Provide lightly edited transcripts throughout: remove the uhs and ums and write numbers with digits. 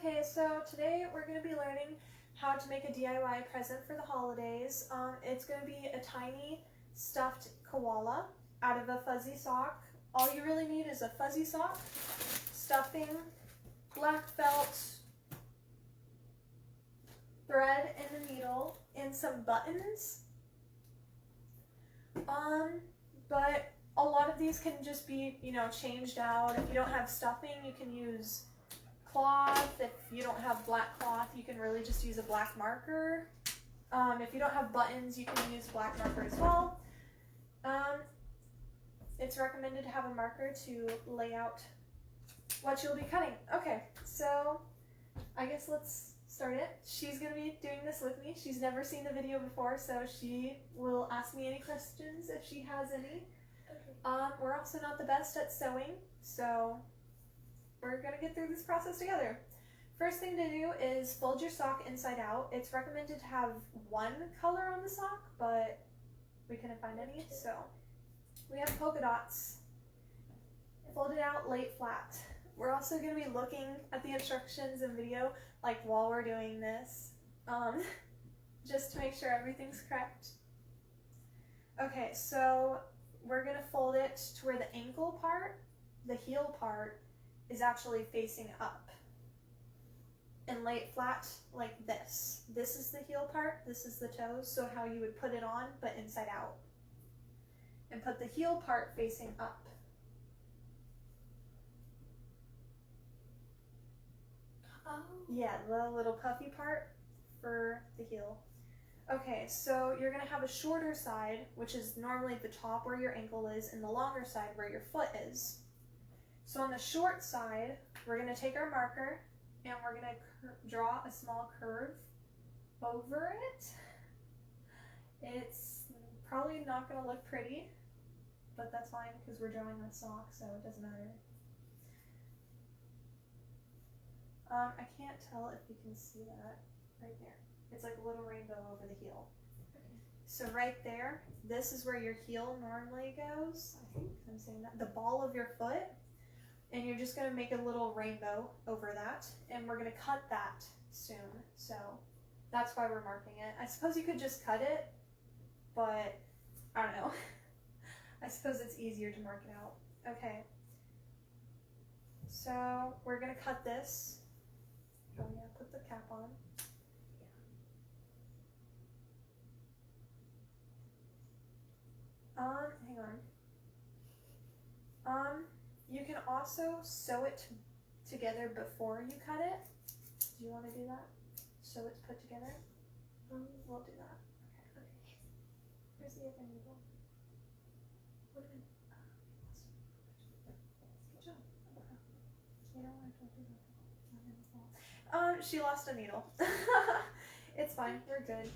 Okay, so today we're going to be learning how to make a DIY present for the holidays. It's going to be a tiny stuffed koala out of a fuzzy sock. All you really need is a fuzzy sock, stuffing, black felt, thread and a needle, and some buttons. But a lot of these can just be, changed out. If you don't have stuffing, you can use cloth. If you don't have black cloth, you can really just use a black marker. If you don't have buttons, you can use black marker as well. It's recommended to have a marker to lay out what you'll be cutting. Okay, so I guess let's start it. She's going to be doing this with me. She's never seen the video before, so she will ask me any questions if she has any. Okay. We're also not the best at sewing, so we're going to get through this process together. First thing to do is fold your sock inside out. It's recommended to have one color on the sock, but we couldn't find any, so we have polka dots. Fold it out, lay it flat. We're also going to be looking at the instructions and video like while we're doing this, just to make sure everything's correct. Okay, so we're going to fold it to where the ankle part, the heel part, is actually facing up. And lay it flat like this. This is the heel part, this is the toes, so how you would put it on, but inside out. And put the heel part facing up. Oh. Yeah, the little puffy part for the heel. Okay, so you're going to have a shorter side, which is normally the top where your ankle is, and the longer side where your foot is. So on the short side, we're going to take our marker and we're going to draw a small curve over it. It's probably not going to look pretty, but that's fine because we're drawing a sock, so it doesn't matter. I can't tell if you can see that right there. It's like a little rainbow over the heel. Okay. So right there, this is where your heel normally goes. I think I'm saying that. The ball of your foot. And you're just going to make a little rainbow over that. And we're going to cut that soon. So that's why we're marking it. I suppose you could just cut it, but I don't know. I suppose it's easier to mark it out. Okay. So we're going to cut this. Oh yeah, put the cap on. Hang on. You can also sew it together before you cut it. Do you want to do that? So it's put together? We'll do that. Okay. Where's the other needle? What am I? Good job. You know, I don't do that. She lost a needle. It's fine. We're good.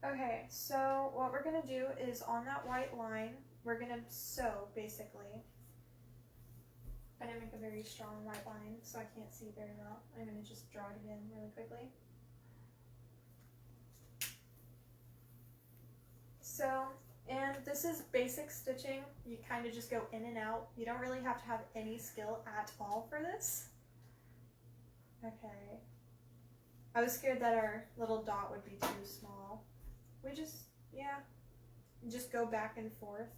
Okay, so what we're going to do is on that white line, we're going to sew, basically. I didn't make a very strong white line, so I can't see very well. I'm going to just draw it in really quickly. So, and this is basic stitching. You kind of just go in and out. You don't really have to have any skill at all for this. Okay. I was scared that our little dot would be too small. We just go back and forth.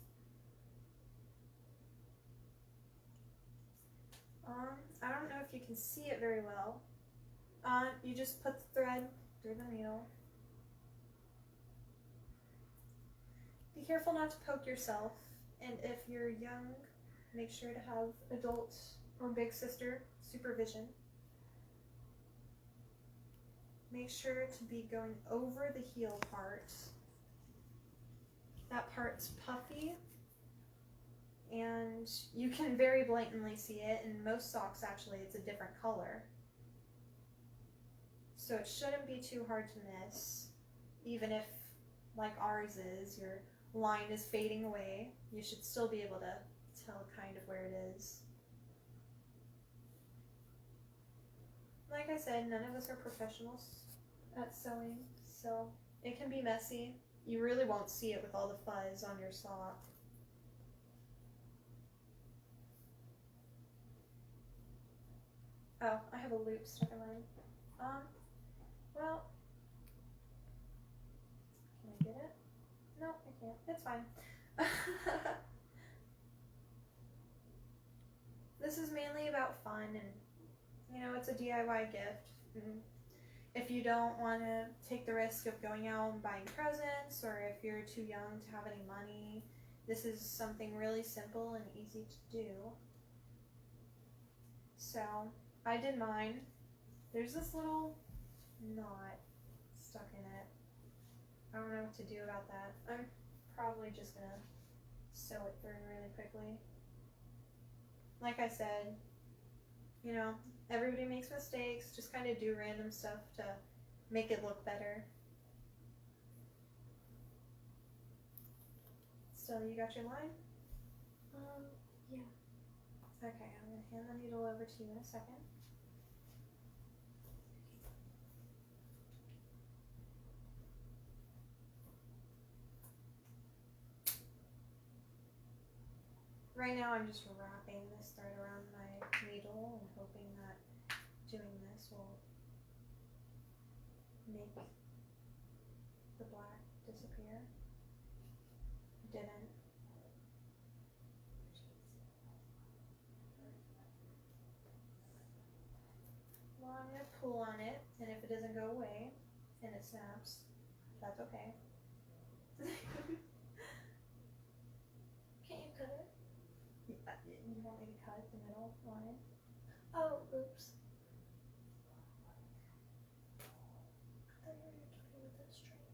I don't know if you can see it very well. You just put the thread through the needle. Be careful not to poke yourself, and if you're young, make sure to have adult or big sister supervision. Make sure to be going over the heel part. That part's puffy, and you can very blatantly see it. In most socks, actually, it's a different color. So it shouldn't be too hard to miss. Even if, like ours is, your line is fading away, you should still be able to tell kind of where it is. Like I said, none of us are professionals at sewing, so it can be messy. You really won't see it with all the fuzz on your sock. Oh, I have a loop stuck in mine. Well, can I get it? No, I can't. It's fine. This is mainly about fun, and you know, it's a DIY gift. And if you don't want to take the risk of going out and buying presents, or if you're too young to have any money, this is something really simple and easy to do. So I did mine. There's this little knot stuck in it. I don't know what to do about that. I'm probably just gonna sew it through really quickly. Like I said, you know, everybody makes mistakes. Just kind of do random stuff to make it look better. So you got your line? Yeah. Okay, I'm gonna hand the needle over to you in a second. Right now I'm just wrapping this thread around my needle and hoping that doing this will make the black disappear. It didn't. Well, I'm going to pull on it, and if it doesn't go away and it snaps, that's okay. Can't you cut it? You want me to cut the middle line? Oh, oops. I thought you were talking with a string.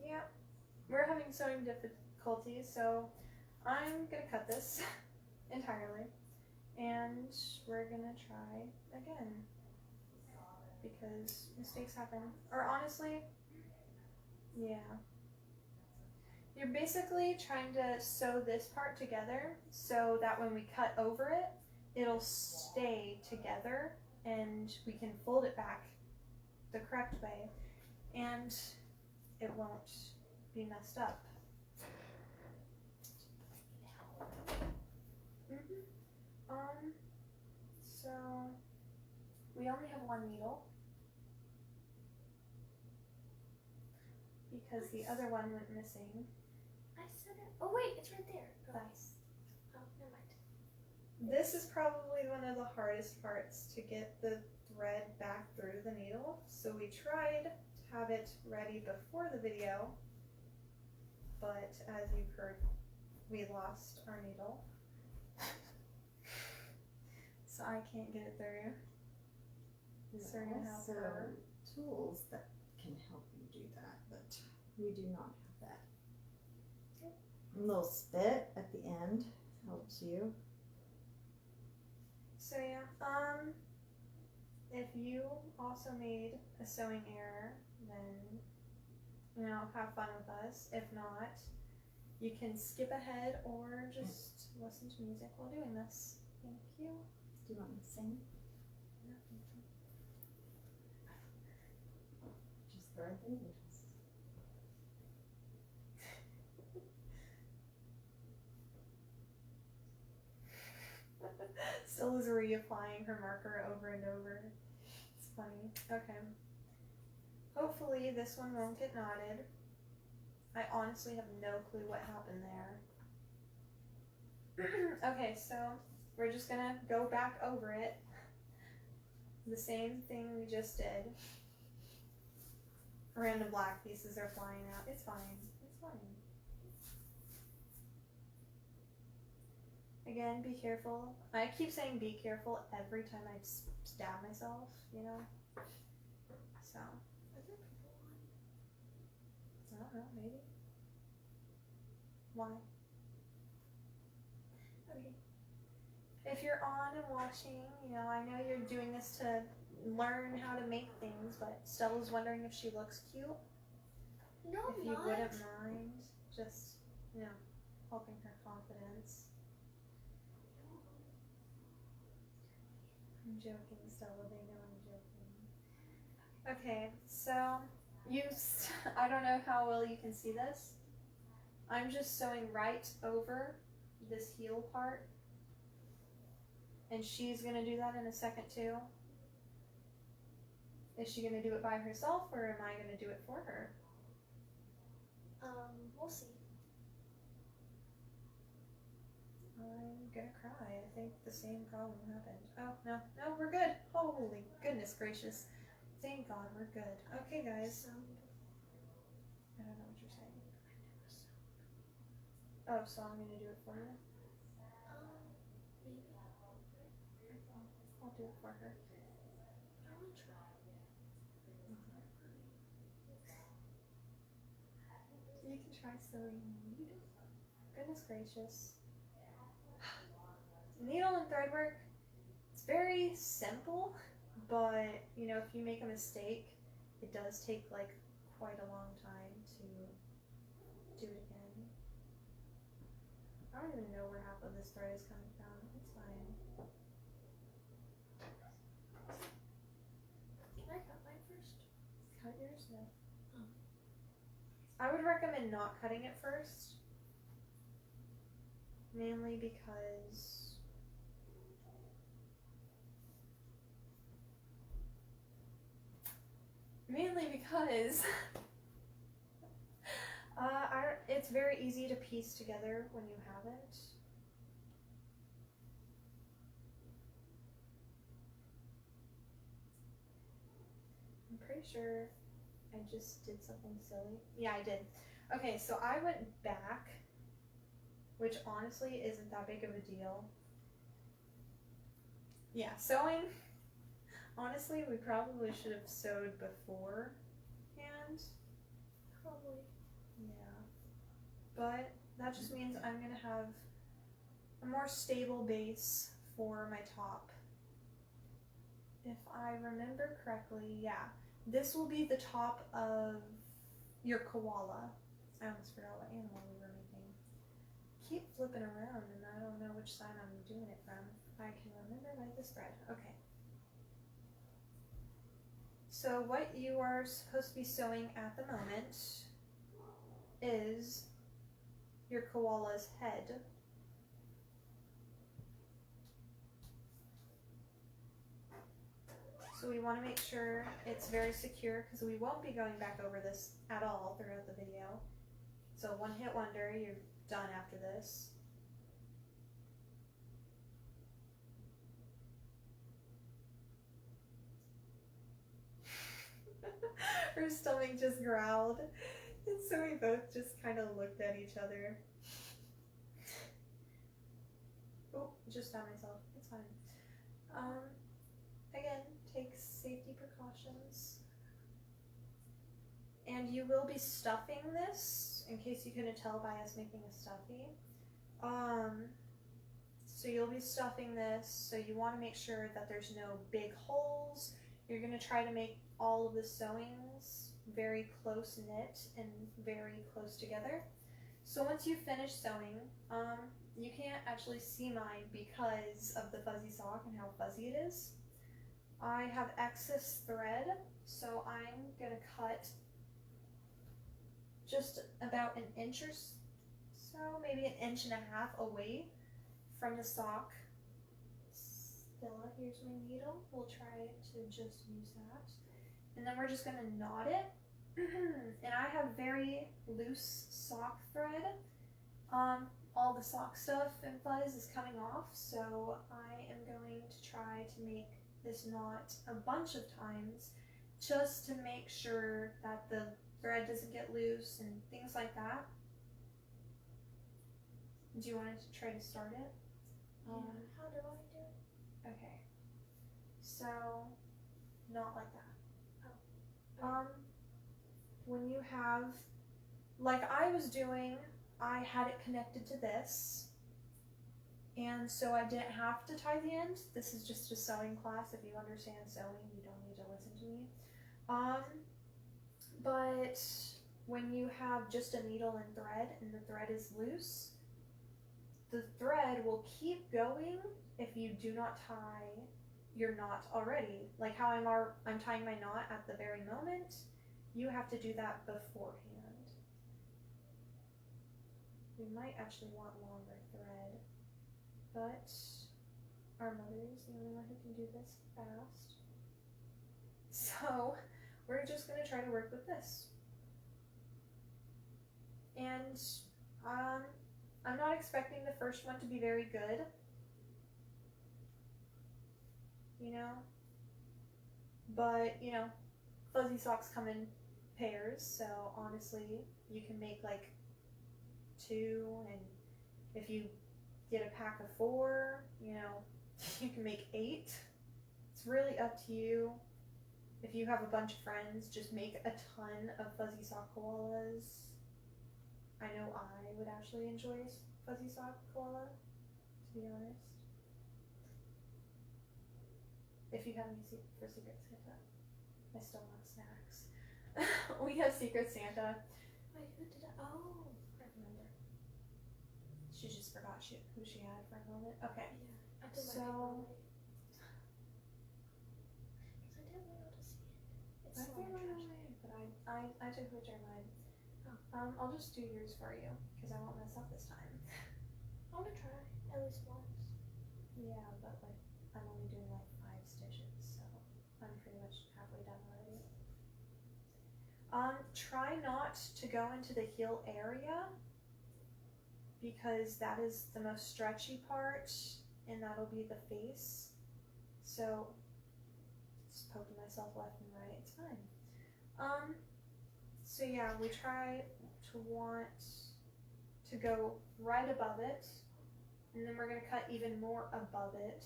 Yeah, we're having sewing difficulties, so I'm gonna cut this entirely, and we're gonna try again, because mistakes happen. Or honestly, yeah. You're basically trying to sew this part together so that when we cut over it, it'll stay together and we can fold it back the correct way and it won't be messed up. So we only have one needle because the other one went missing. I said it. Oh wait, it's right there. Nice. Oh, never mind. This is probably one of the hardest parts, to get the thread back through the needle. So we tried to have it ready before the video, but as you've heard, we lost our needle. So I can't get it through. There are also tools that can help you do that, but we do not have that. A little spit at the end helps you. So yeah, if you also made a sewing error, then, you know, have fun with us. If not, you can skip ahead or just listen to music while doing this. Thank you. Do you want me to sing? No, thank you. Just thread the needles. Still is reapplying her marker over and over. It's funny. Okay. Hopefully this one won't get knotted. I honestly have no clue what happened there. Okay, so we're just gonna go back over it. The same thing we just did. Random black pieces are flying out. It's fine. It's fine. Again, be careful. I keep saying be careful every time I stab myself, you know? So, Are there people on? I don't know, maybe. Why? Okay. If you're on and watching, you know, I know you're doing this to learn how to make things, but Stella's wondering if she looks cute. No, If I'm you not. wouldn't mind just, you know, helping her confidence. I'm joking, Stella. They know I'm joking. Okay, so I don't know how well you can see this, I'm just sewing right over this heel part. And she's going to do that in a second too. Is she going to do it by herself or am I going to do it for her? We'll see. I'm going to cry. I think the same problem happened. Oh, no, we're good. Holy goodness gracious. Thank God we're good. Okay, guys. I don't know what you're saying. Oh, so I'm going to do it for you? Maybe. I'll do it for her. I want to try. You can try sewing needle. Goodness gracious. Needle and thread work, it's very simple, but you know, if you make a mistake, it does take like quite a long time to do it again. I don't even know where half of this thread is coming from. It's fine. Can I cut mine first? Cut yours? No. Oh. I would recommend not cutting it first. Mainly because it's very easy to piece together when you haven't. I'm pretty sure I just did something silly. Yeah, I did. Okay, so I went back, which honestly isn't that big of a deal. Yeah, sewing. Honestly, we probably should have sewed beforehand. Probably. Yeah. But that just means I'm going to have a more stable base for my top. If I remember correctly, yeah. This will be the top of your koala. I almost forgot what animal we were making. Keep flipping around and I don't know which side I'm doing it from. I can remember by this thread. Okay. So what you are supposed to be sewing at the moment is your koala's head. So we want to make sure it's very secure because we won't be going back over this at all throughout the video. So one hit wonder, you're done after this. Her stomach just growled. And so we both just kind of looked at each other. Oh, just found myself. It's fine. Again, take safety precautions. And you will be stuffing this, in case you couldn't tell by us making a stuffy. So you'll be stuffing this, so you want to make sure that there's no big holes. You're going to try to make all of the sewings very close knit and very close together. So once you finish sewing, you can't actually see mine because of the fuzzy sock and how fuzzy it is. I have excess thread, so I'm gonna cut just about an inch or so, maybe an inch and a half away from the sock. Stella, here's my needle. We'll try to just use that. And then we're just gonna knot it. And I have very loose sock thread. All the sock stuff and fuzz is coming off, so I am going to try to make this knot a bunch of times just to make sure that the thread doesn't get loose and things like that. Do you want to try to start it? Yeah. How do I do it? Okay. So, not like that. Oh. When you have, like I was doing, I had it connected to this, and so I didn't have to tie the end. This is just a sewing class. If you understand sewing, you don't need to listen to me. But when you have just a needle and thread, and the thread is loose, the thread will keep going if you do not tie your knot already. Like how I'm tying my knot at the very moment, you have to do that beforehand. We might actually want longer thread, but our mother is the only one who can do this fast. So we're just gonna try to work with this. And I'm not expecting the first one to be very good, you know, but you know, fuzzy socks come in pairs, so honestly you can make like 2, and if you get a pack of 4, you know, you can make 8. It's really up to you. If you have a bunch of friends, just make a ton of fuzzy sock koalas. I know I would actually enjoy fuzzy sock koala, to be honest. If you have any for Secret Santa, I still want snacks. We have Secret Santa. Wait, who did I? Oh, I remember. She just forgot who she had for a moment. Okay. yeah. I did So- my paper already. Because I didn't know how to see it. It's I still figured in it the trash. away, but I took whichever mine. Oh. I'll just do yours for you, because I won't mess up this time. I want to try at least once. Yeah, but like, I'm only doing like 5 stitches, so I'm pretty much halfway done already. Try not to go into the heel area, because that is the most stretchy part, and that'll be the face. So, just poking myself left and right, it's fine. So yeah, we try to want to go right above it, and then we're gonna cut even more above it.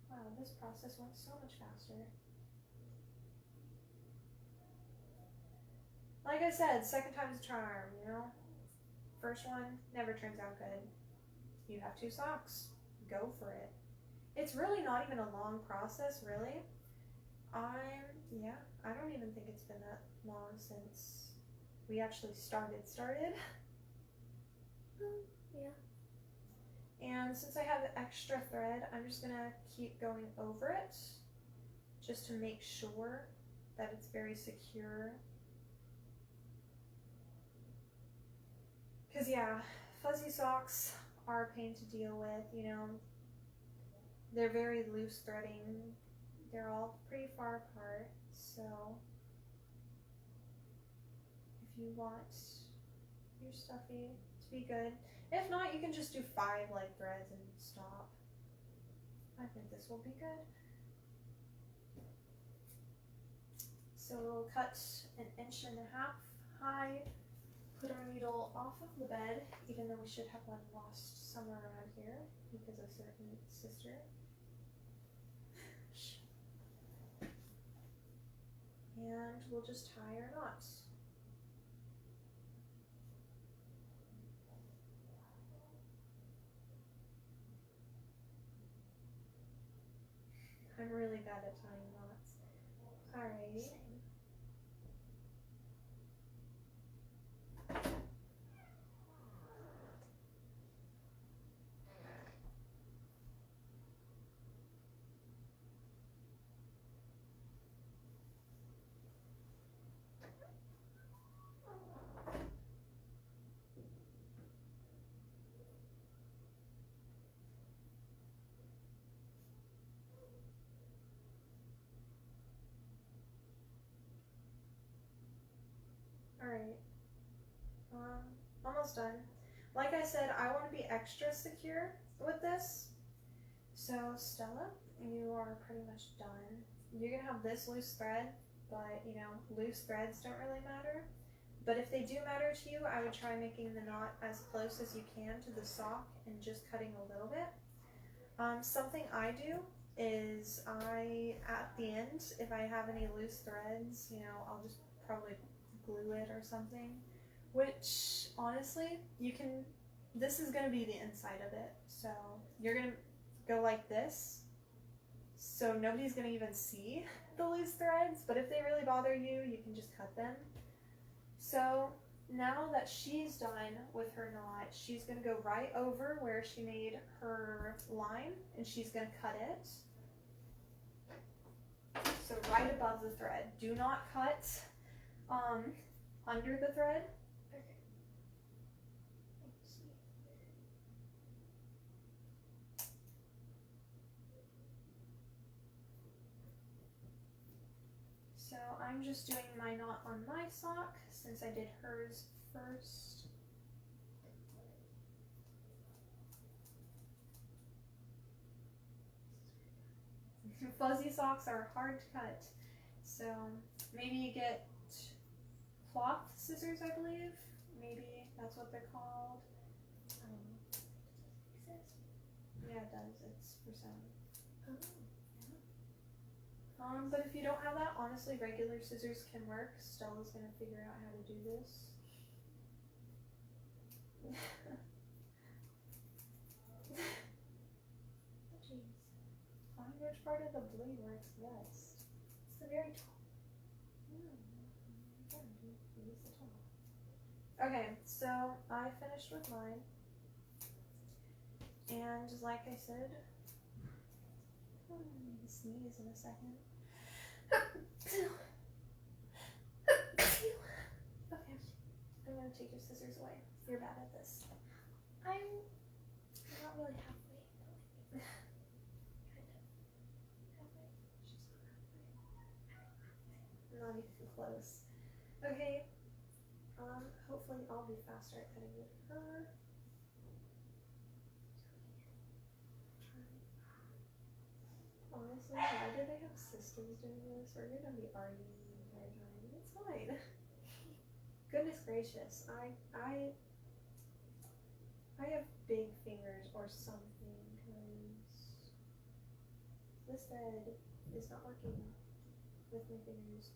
Wow, this process went so much faster. Like I said, second time's a charm, you know? First one never turns out good. You have 2 socks, go for it. It's really not even a long process, really. I don't even think it's been that long since we actually started. Yeah. And since I have extra thread, I'm just gonna keep going over it just to make sure that it's very secure. Cause yeah, fuzzy socks are a pain to deal with, you know. They're very loose threading. They're all pretty far apart, so if you want your stuffy to be good, if not, you can just do 5 leg threads and stop. I think this will be good. So we'll cut 1.5 inches high, put our needle off of the bed, even though we should have one lost somewhere around here because of certain sister. And we'll just tie our knots. I'm really bad at tying knots. Alrighty. Same. Alright. Almost done. Like I said, I want to be extra secure with this. So Stella, you are pretty much done. You're gonna have this loose thread, but you know, loose threads don't really matter. But if they do matter to you, I would try making the knot as close as you can to the sock and just cutting a little bit. Something I do is at the end, if I have any loose threads, you know, I'll just probably glue it or something. Which, honestly, this is going to be the inside of it. So you're going to go like this. So nobody's going to even see the loose threads. But if they really bother you, you can just cut them. So now that she's done with her knot, she's going to go right over where she made her line. And she's going to cut it. So right above the thread. Do not cut under the thread. Okay. Thank I'm just doing my knot on my sock since I did hers first. Fuzzy socks are hard to cut, so maybe you get cloth scissors, I believe. Maybe that's what they're called. Yeah, it does. It's for sewing. But if you don't have that, honestly, regular scissors can work. Stella's gonna figure out how to do this. Jeez. Find which part of the blade works best. It's the very top. Use the top. Okay, so I finished with mine. And like I said, I'm gonna need to sneeze in a second. Okay, I'm gonna take your scissors away. You're bad at this. I'm not really halfway. Kind of. Halfway. She's not halfway. Not even close. Okay. Hopefully I'll be faster at cutting than her. Honestly, why do they have sisters doing this? We're gonna be arguing the entire time. It's fine. Goodness gracious. I have big fingers or something because this thread is not working with my fingers.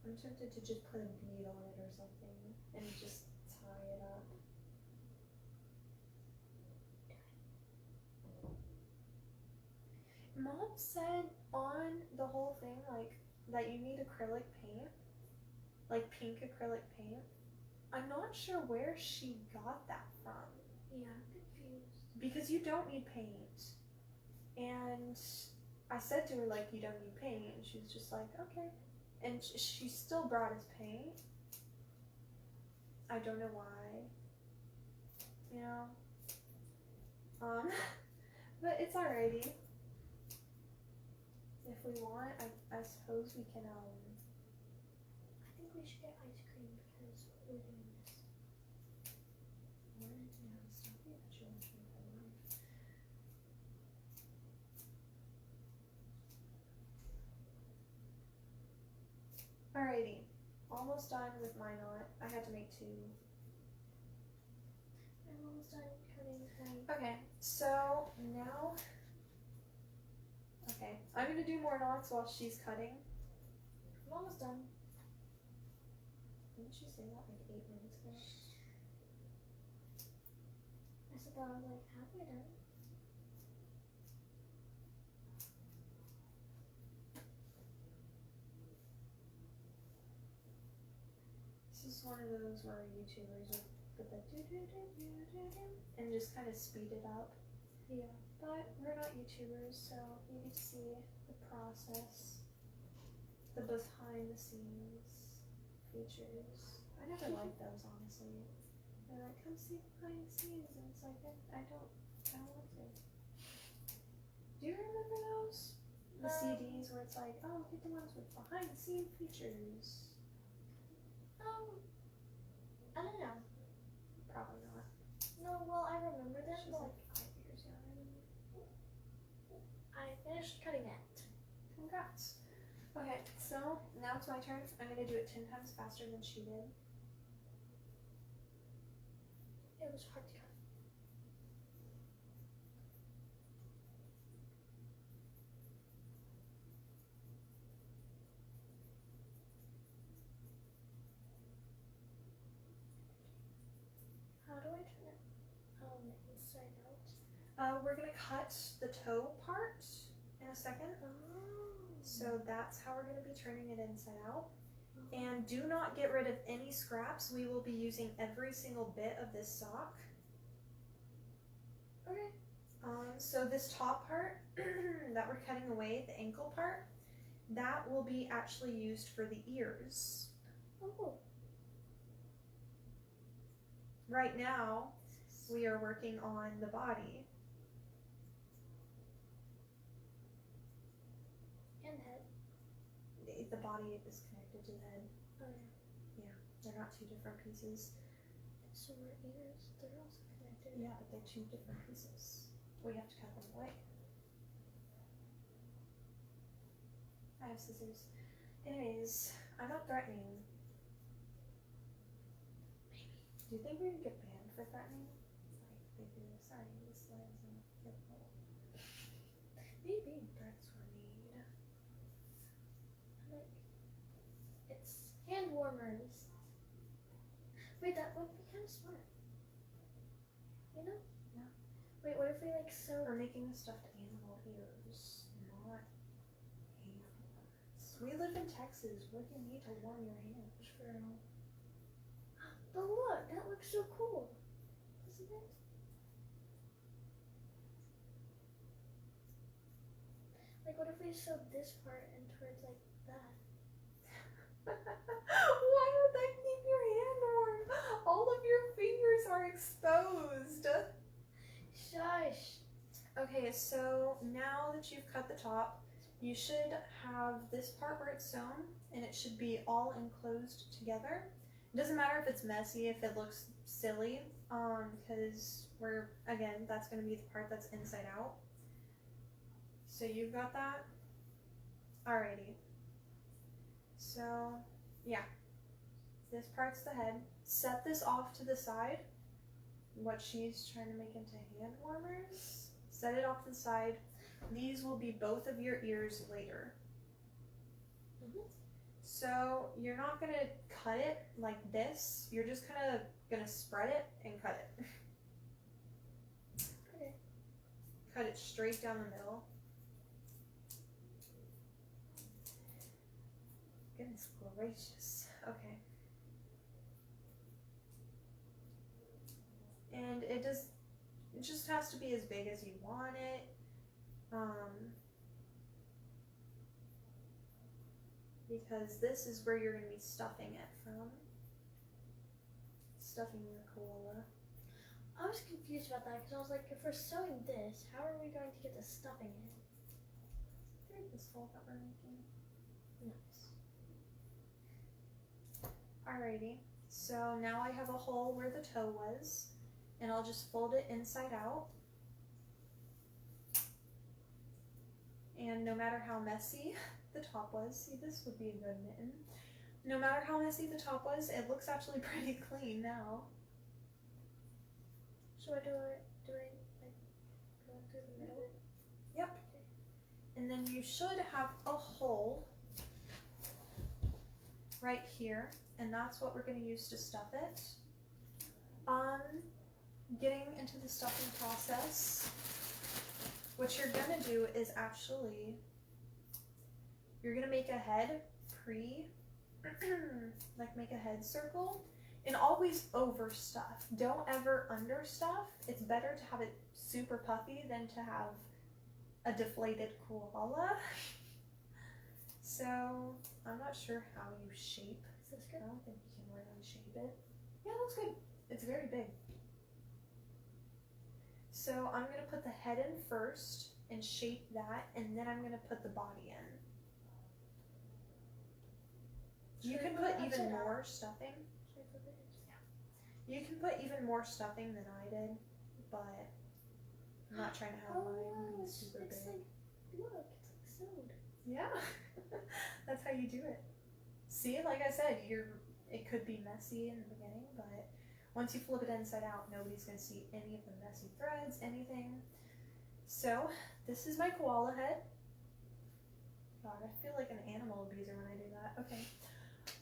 I'm tempted to just put a bead on it or something and just tie it up. Mom said on the whole thing, like, that you need acrylic paint, like pink acrylic paint. I'm not sure where she got that from. Yeah, I'm confused. Because you don't need paint. And I said to her, like, you don't need paint. And she was just like, okay. And she still brought us paint. I don't know why. You know? But it's alrighty. If we want, I suppose we can, I think we should get ice cream because we're doing this. Stop it. Alrighty. Almost done with my knot. I had to make two. I'm almost done cutting mine. Okay, so now, I'm gonna do more knots while she's cutting. I'm almost done. Didn't she say that like 8 minutes ago? I said that I was like halfway done. This is one of those where YouTubers will put the do-do-do-do-do-do and just kind of speed it up. Yeah. But we're not YouTubers, so you get to see the process, the behind the scenes features. I never liked those, honestly. They're like, come see behind the scenes, and it's like, I don't want to. Do you remember those? The CDs where it's like, oh, get the ones with behind the scene features. I don't know. Probably not. No, well, I remember them, She's but like 5 years younger. I finished cutting it. Congrats. Okay, so now it's my turn. I'm gonna do it 10 times faster than she did. It was hard to cut. How do I turn it? Inside out. We're gonna cut the toe part in a second. So that's how we're gonna be turning it inside out. And do not get rid of any scraps. We will be using every single bit of this sock. Okay. So this top part that we're cutting away, the ankle part, that will be actually used for the ears. Oh. Right now, we are working on the body. And head. the body is connected to the head. Oh Yeah, they're not two different pieces. So our ears, they're also connected. Yeah, but they're two different pieces. We have to cut them away. I have scissors. Anyways, I'm not threatening. Maybe. Do you think we would get banned for threatening? Like, they'd be like, sorry, this lands in your hole. Maybe. Threats were made. Like, it's hand warmers. Wait, that would be kind of smart. You know? Yeah. Wait, what if we like sew? We're making stuffed animal ears, not hand warmers. We live in Texas. What do you need to warm your hands? True. But look, that looks so cool, doesn't it? Like, what if we sewed this part in towards like that? Why would that keep your hand warm? All of your fingers are exposed. Shush. Okay, so now that you've cut the top, you should have this part where it's sewn, and it should be all enclosed together. It doesn't matter if it's messy, if it looks silly, because that's going to be the part that's inside out. So you've got that? Alrighty. So, yeah. This part's the head. Set this off to the side. What she's trying to make into hand warmers. Set it off to the side. These will be both of your ears later. So you're not gonna cut it like this. You're just kind of gonna spread it and cut it. Okay. Cut it straight down the middle. Goodness gracious. Okay. And it just has to be as big as you want it. Because this is where you're going to be stuffing it from. Stuffing your koala. I was confused about that because I was like, if we're sewing this, how are we going to get the stuffing in? Through this hole that we're making. Nice. Alrighty, so now I have a hole where the toe was, and I'll just fold it inside out. And no matter how messy the top was, see, this would be a good mitten. No matter how messy the top was, it looks actually pretty clean now. So do I like go through the middle? Yep. And then you should have a hole right here, and that's what we're going to use to stuff it. Getting into the stuffing process, what you're going to do is actually, you're going to make a head like make a head circle, and always overstuff. Don't ever understuff. It's better to have it super puffy than to have a deflated koala. So, I'm not sure how you shape. Is this good? I don't think you can really shape it. Yeah, it looks good. It's very big. So, I'm going to put the head in first and shape that, and then I'm going to put the body in. You can put even more stuffing. You can put even more stuffing than I did, but I'm not trying to have mine be super big. Like, look, it's like sewed. Yeah, that's how you do it. See, like I said, it could be messy in the beginning, but once you flip it inside out, nobody's going to see any of the messy threads, anything. So, this is my koala head. God, I feel like an animal abuser when I do that. Okay.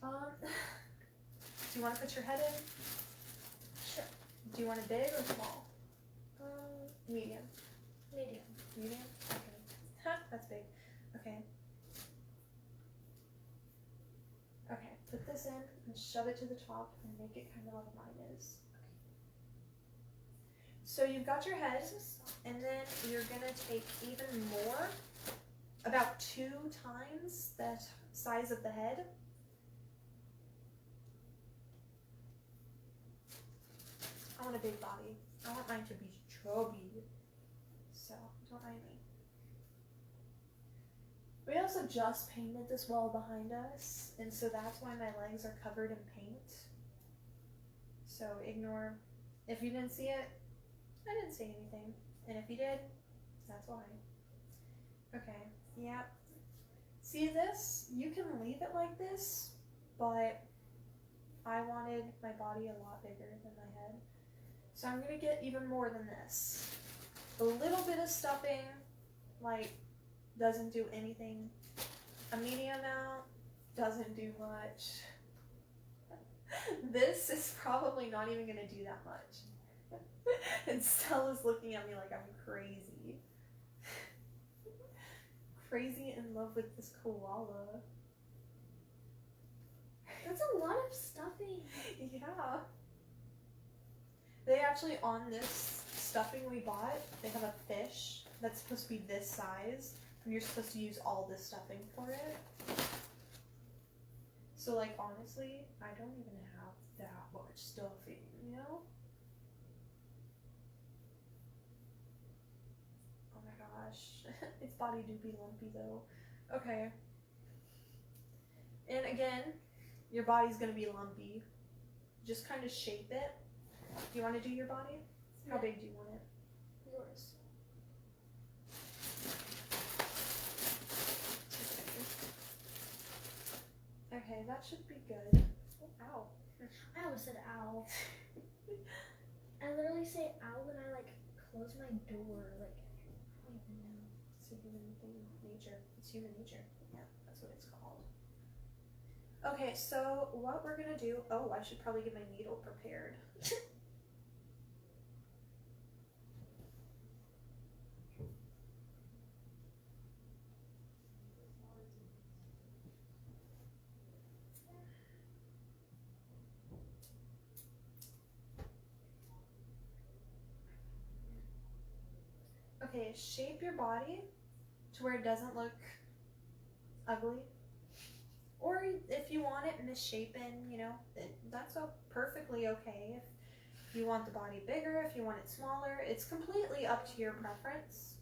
Do you want to put your head in? Sure. Do you want it big or small? Medium. Medium. Medium? Okay. Ha, that's big. Okay. Okay, put this in and shove it to the top and make it kind of like mine is. Okay. So you've got your head, and then you're gonna take even more, about 2 times the size of the head. I want a big body. I want mine to be chubby. So, don't mind me. We also just painted this wall behind us, and so that's why my legs are covered in paint. So ignore, if you didn't see it, I didn't say anything. And if you did, that's why. Okay, yeah. See this? You can leave it like this, but I wanted my body a lot bigger than my head. So I'm gonna get even more than this. A little bit of stuffing, like, doesn't do anything. A medium amount doesn't do much. This is probably not even gonna do that much. And Stella's looking at me like I'm crazy. Crazy in love with this koala. That's a lot of stuffing. Yeah. They actually, on this stuffing we bought, they have a fish that's supposed to be this size, and you're supposed to use all this stuffing for it. So, like, honestly, I don't even have that much stuffing, you know? Oh my gosh. Its body do be lumpy, though. Okay. And again, your body's gonna be lumpy. Just kind of shape it. Do you want to do your body? How big do you want it? Yours. Okay, that should be good. Oh, ow. I almost said ow. I literally say ow when I like close my door. Like, I don't even know. It's a human thing, nature. It's human nature. Yeah, that's what it's called. Okay, so what we're gonna do, oh, I should probably get my needle prepared. Okay, shape your body to where it doesn't look ugly. Or if you want it misshapen, you know, that's perfectly okay. If you want the body bigger, if you want it smaller, it's completely up to your preference.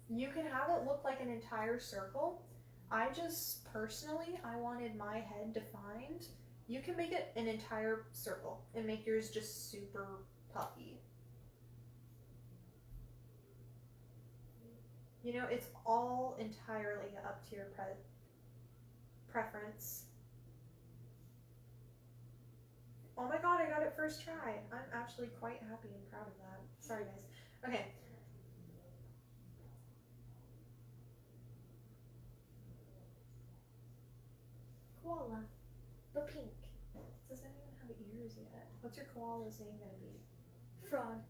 You can have it look like an entire circle. I just, personally, I wanted my head defined. You can make it an entire circle and make yours just super puffy. You know, it's all entirely up to your preference. Oh my god, I got it first try. I'm actually quite happy and proud of that. Sorry, guys. Okay. Koala. But pink. It doesn't even have ears yet. What's your koala's name gonna be? Frog.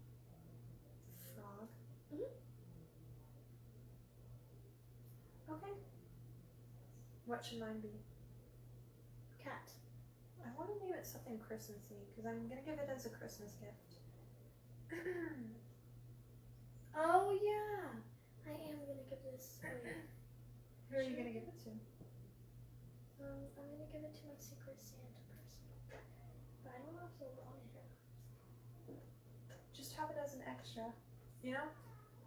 Frog? Mhm. Okay. What should mine be? Cat. I want to name it something Christmassy because I'm gonna give it as a Christmas gift. Oh yeah. I am gonna give this. Who are you gonna give it to? I'm gonna give it to my Secret Santa person. But I don't know if they'll want it or not. Just have it as an extra. You know?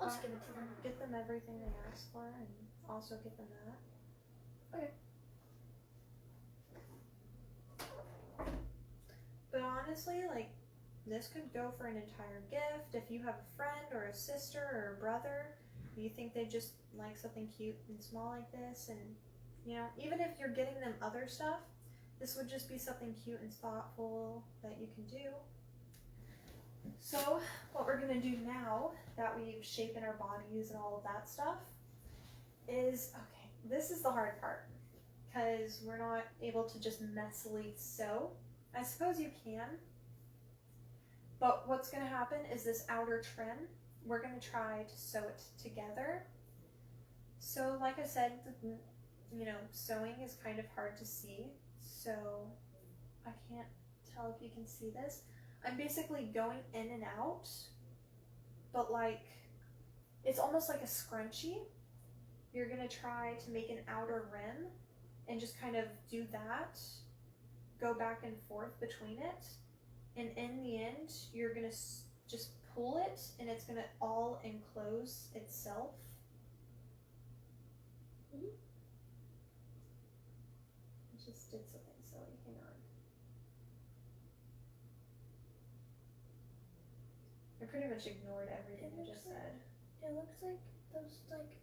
I'll just give it to them. Get them everything they ask for and also get them that. Okay. But honestly, like, this could go for an entire gift. If you have a friend or a sister or a brother, you think they just like something cute and small like this, and, you know, even if you're getting them other stuff, this would just be something cute and thoughtful that you can do. So, what we're going to do now that we've shapen our bodies and all of that stuff is, okay, this is the hard part, because we're not able to just messily sew. I suppose you can, but what's going to happen is this outer trim, we're going to try to sew it together. So like I said, you know, sewing is kind of hard to see, so I can't tell if you can see this. I'm basically going in and out, but like, it's almost like a scrunchie. You're going to try to make an outer rim and just kind of do that. Go back and forth between it, and in the end you're gonna just pull it and it's gonna all enclose itself. Mhm. I just did something silly. Hang on. I pretty much ignored everything I just said. It looks like those, like,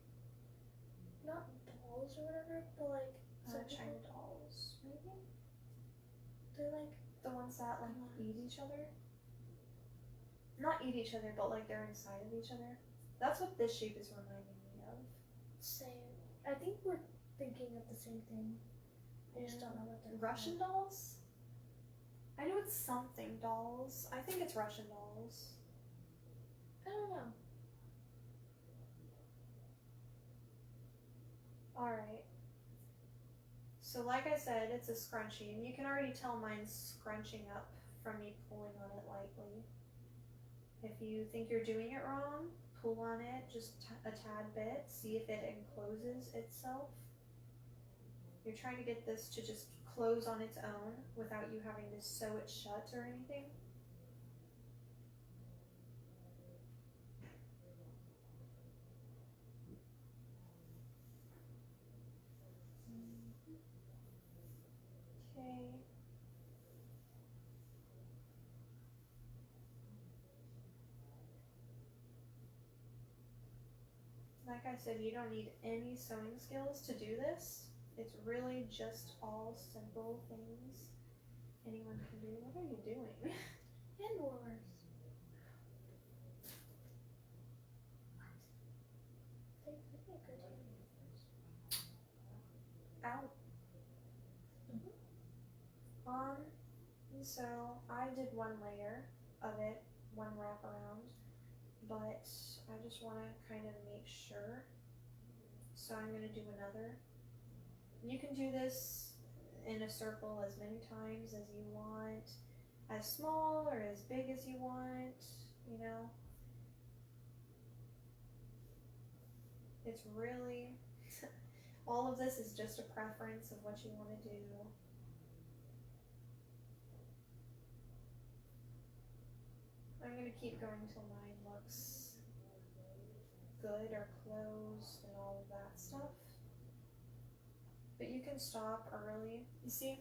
not dolls or whatever, but like China dolls, maybe? they're like The ones that like Koalas. eat each other? Not eat each other, but like they're inside of each other. That's what this shape is reminding me of. same. I think we're thinking of the same thing. I just don't know what they're Russian dolls? I know it's something dolls. I think it's Russian dolls. I don't know. Alright. So like I said, it's a scrunchie, and you can already tell mine's scrunching up from me pulling on it lightly. If you think you're doing it wrong, pull on it just a tad bit, see if it encloses itself. You're trying to get this to just close on its own without you having to sew it shut or anything. Okay. Like I said, you don't need any sewing skills to do this. It's really just all simple things anyone can do. What are you doing? Hand warmers. They could make good hand warmers. Ow. So I did one layer of it, one wrap around, but I just want to kind of make sure. So I'm going to do another. You can do this in a circle as many times as you want, as small or as big as you want, you know. It's really, all of this is just a preference of what you want to do. I'm going to keep going until mine looks good or closed and all of that stuff. But you can stop early. You see,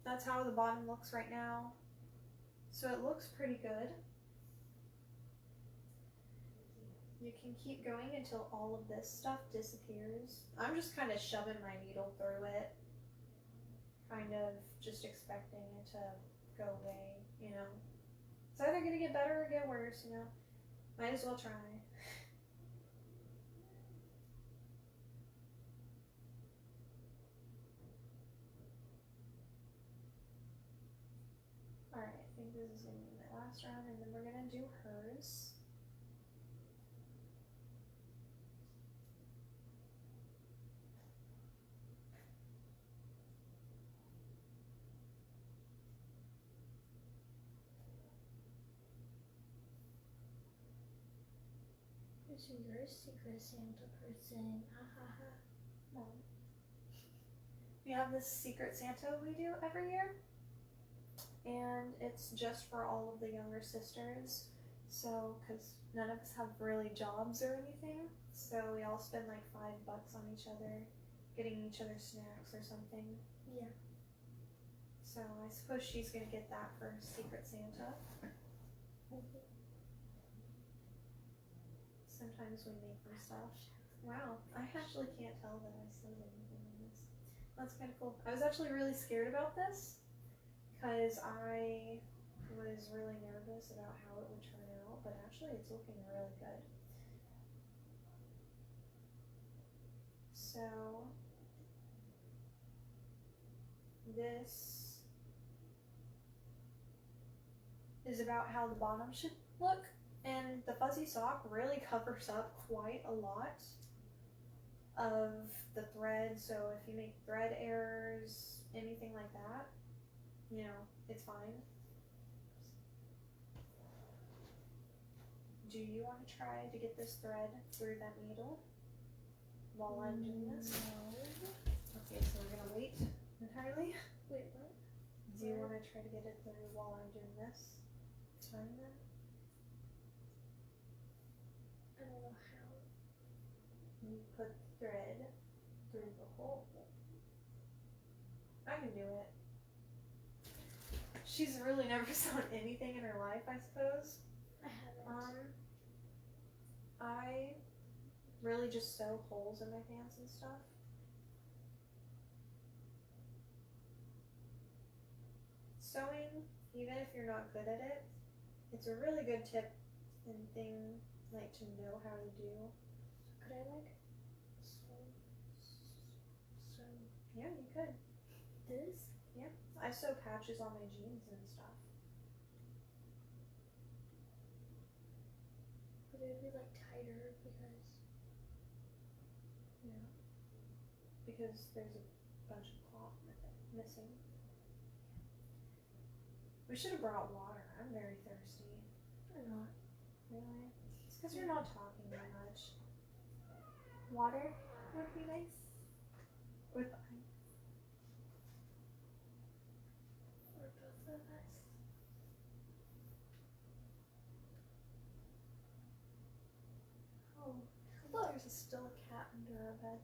that's how the bottom looks right now. So it looks pretty good. You can keep going until all of this stuff disappears. I'm just kind of shoving my needle through it. Kind of just expecting it to go away, you know. It's either going to get better or get worse, you know. Might as well try. Alright, I think this is going to be my last round, and then we're going to do hers. So you're a secret Santa person. Ha ha ha. No. We have this secret Santa we do every year, and it's just for all of the younger sisters. So, because none of us have really jobs or anything, so we all spend like $5 on each other, getting each other snacks or something. Yeah. So I suppose she's gonna get that for Secret Santa. Sometimes we make them stuff. Wow, I actually can't tell that I sewed anything on this. That's kind of cool. I was actually really scared about this because I was really nervous about how it would turn out, but actually it's looking really good. So this is about how the bottom should look. And the fuzzy sock really covers up quite a lot of the thread, so if you make thread errors, anything like that, you know, it's fine. Do you want to try to get this thread through that needle while I'm doing this? No. Okay, so we're gonna wait entirely. Wait, what? Do you want to try to get it through while I'm doing this? Time then? I don't know how. You put thread through the I can do it. She's really never sewn anything in her life, I suppose. I haven't. I really just sew holes in my pants and stuff. Sewing, even if you're not good at it, it's a really good tip and thing like to know how to do. Could I like sew? Yeah, you could. This? Yeah, I sew patches on my jeans and stuff. But it would be like tighter Because there's a bunch of cloth missing. We should have brought water. I'm very thirsty. or not. Really? It's because you're not talking that much. Water would be nice. With ice. For both of us. Oh, Look. there's still a cat under our bed.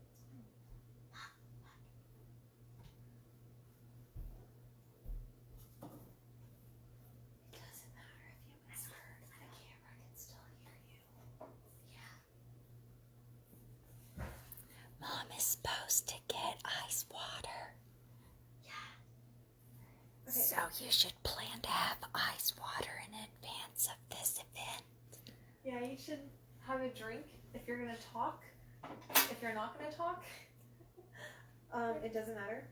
It doesn't matter if you whispered. The camera can still hear you. Yeah. Mom is supposed to get ice water. Okay. So you should plan to have ice water in advance of this event. Yeah, you should have a drink if you're gonna talk. If you're not gonna talk, it doesn't matter.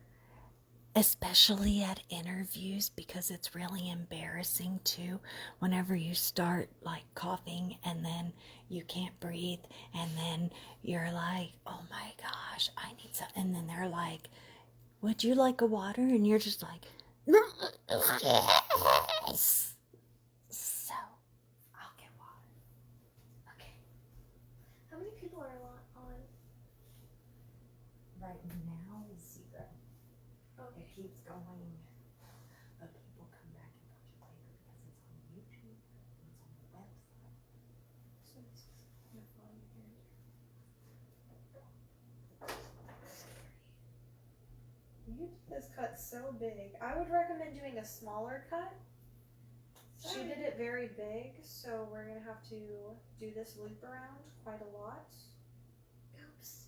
Especially at interviews, because it's really embarrassing too whenever you start like coughing and then you can't breathe and then you're like, oh my gosh, I need some, and then they're like, would you like a water? And you're just like, yes. So I'll get water. Okay. How many people are on? Right now is 0. Okay. It keeps going, but people come back and watch it later because it's on YouTube, it's on the website. So it's gonna fall in here. You did this cut so big. I would recommend doing a smaller cut. She Sorry. did it very big, so we're gonna have to do this loop around quite a lot. Oops.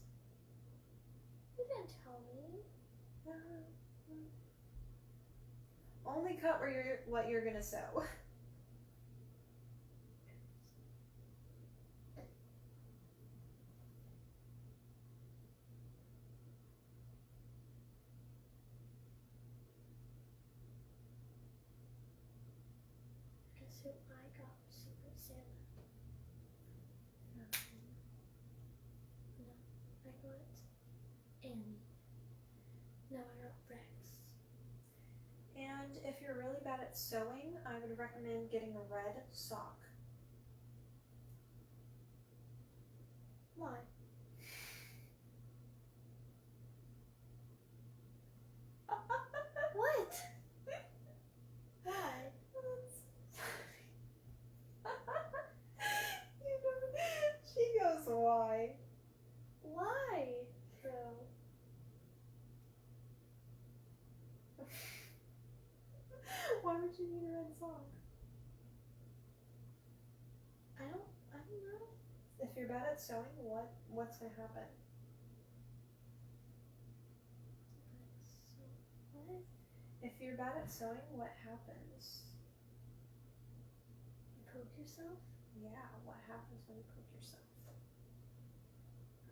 You didn't tell me. Only cut where what you're gonna sew. Guess who I got Secret Santa? No, I got Annie. No, I got Rex. And if you're really bad at sewing, I would recommend getting a red sock. Why? What? Why? She goes, why? Why? Though. Why would you need a red sock? I don't know. If you're bad at sewing, what's gonna happen? What? If you're bad at sewing, what happens? You poke yourself? Yeah, what happens when you poke yourself?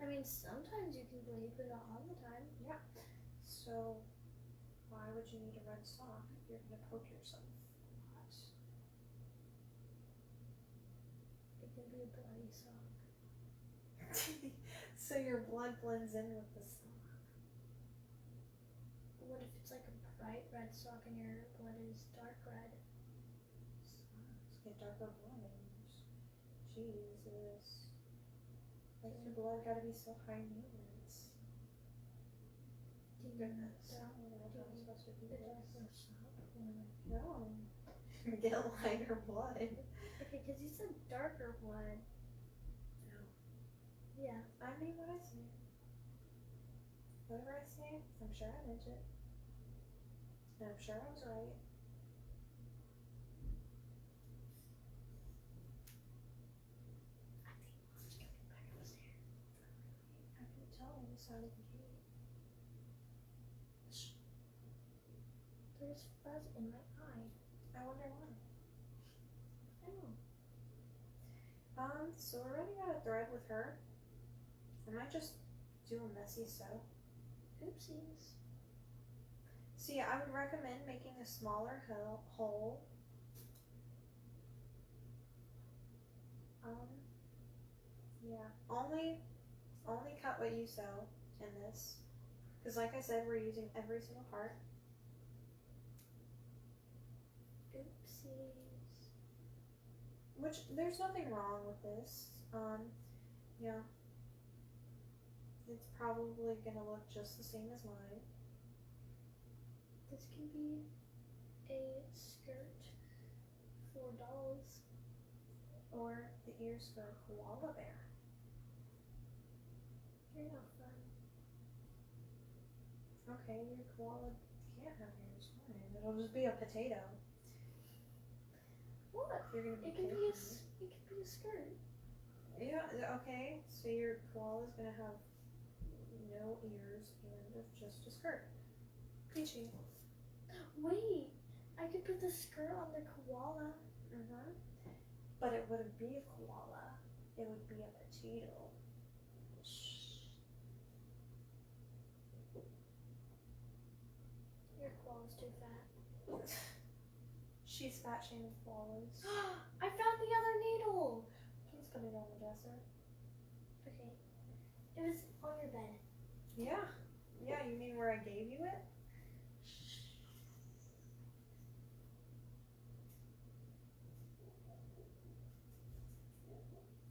I mean, sometimes you can bleed, but not all the time. So, why would you need a red sock if you're gonna poke yourself a lot? It can be a bloody sock. So your blood blends in with the sock. What if it's like a bright red sock and your blood is dark red? Socks get darker blood. Jesus. Like your blood gotta be so high maintenance. Do you Goodness. need I don't know how I'm supposed to do the this. darker sock? Or like, No. Get lighter blood. okay, because you said darker blood. No. Yeah. I mean what I say. Whatever I say, I'm sure I meant it. And I'm sure I was right. I think Mom's getting back upstairs. I couldn't tell on the side of the gate. There's fuzz in my eye. I wonder why. I don't know. So we're running out of thread with her. I might just do a messy sew. Oopsies. So yeah, I would recommend making a smaller hole. Yeah, only cut what you sew in this, because like I said, we're using every single part. Oopsies. Which there's nothing wrong with this. Yeah, it's probably gonna look just the same as mine. This can be a skirt for dolls. Or the ears for a koala bear. You're not fun. Okay, your koala can't have ears. Fine. It'll just be a potato. What? You're gonna be It can be picky. it can be a skirt. Yeah, okay. So your koala's gonna have no ears and just a skirt. Peachy. Wait, I could put the skirt on the koala. Mm-hmm. But it wouldn't be a koala. It would be a potato. Your koala's too fat. She's fat shaming koalas. I found the other needle. Please put it on the dresser. Okay. It was on your bed. Yeah. Yeah, you mean where I gave you it?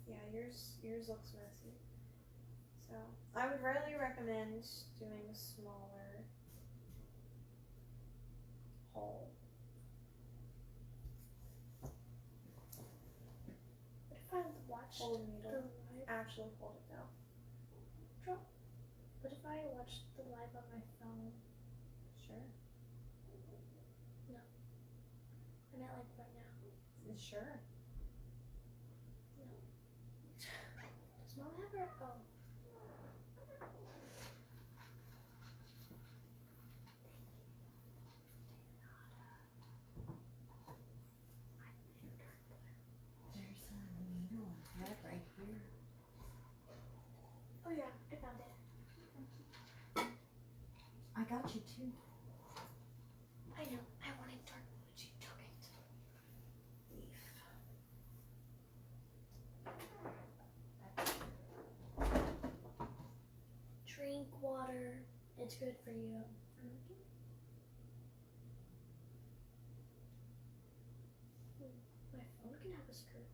Yeah, yours looks messy. So I would really recommend doing a smaller hole. What if I watched Hold the needle. live? Actually hold it though. What if I watched the live on my phone? Sure. I meant like right now. Sure. Does Mom have her? Oh. There's a needle and thread right here. Oh yeah, I found it. I got you too. I know. I wanted dark blue. She took it. Drink water. It's good for you. My phone can have a skirt.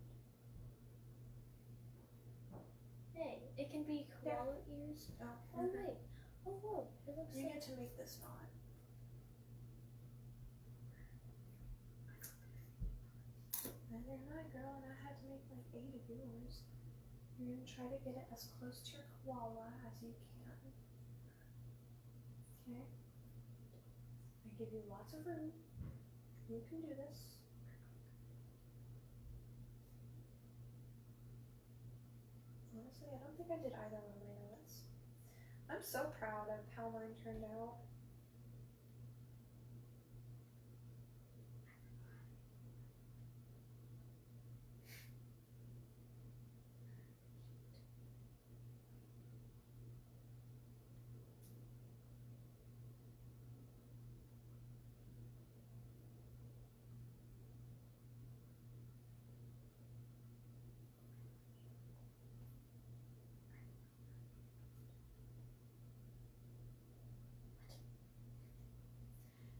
Hey, it can be koala ears. Oh, Oh wait. Oh whoa. It looks you like get to make this knot. Neither am I, girl, and I had to make like 8 of yours. You're gonna try to get it as close to your koala as you can. Okay? I give you lots of room. You can do this. Honestly, I don't think I did either one of my knots. I'm so proud of how mine turned out.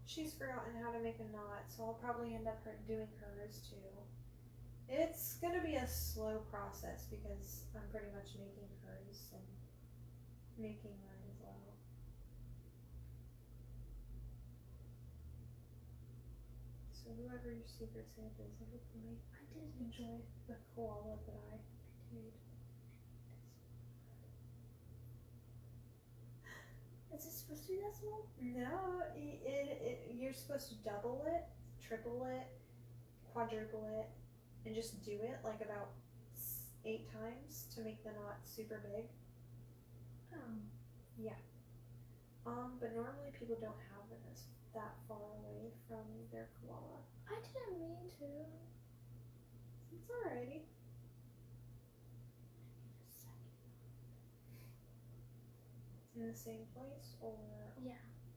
She's forgotten how to make a knot, so I'll probably end up doing hers too. It's gonna be a slow process because I'm pretty much making hers and making mine as well. So whoever your secret Santa is, I hope you might enjoy the koala that I made. Is this supposed to be that small? No, you're supposed to double it, triple it, quadruple it, and just do it like about 8 times to make the knot super big. Oh. But normally people don't have them that far away from their koala. I didn't mean to. It's alrighty. In the same place or? Yeah.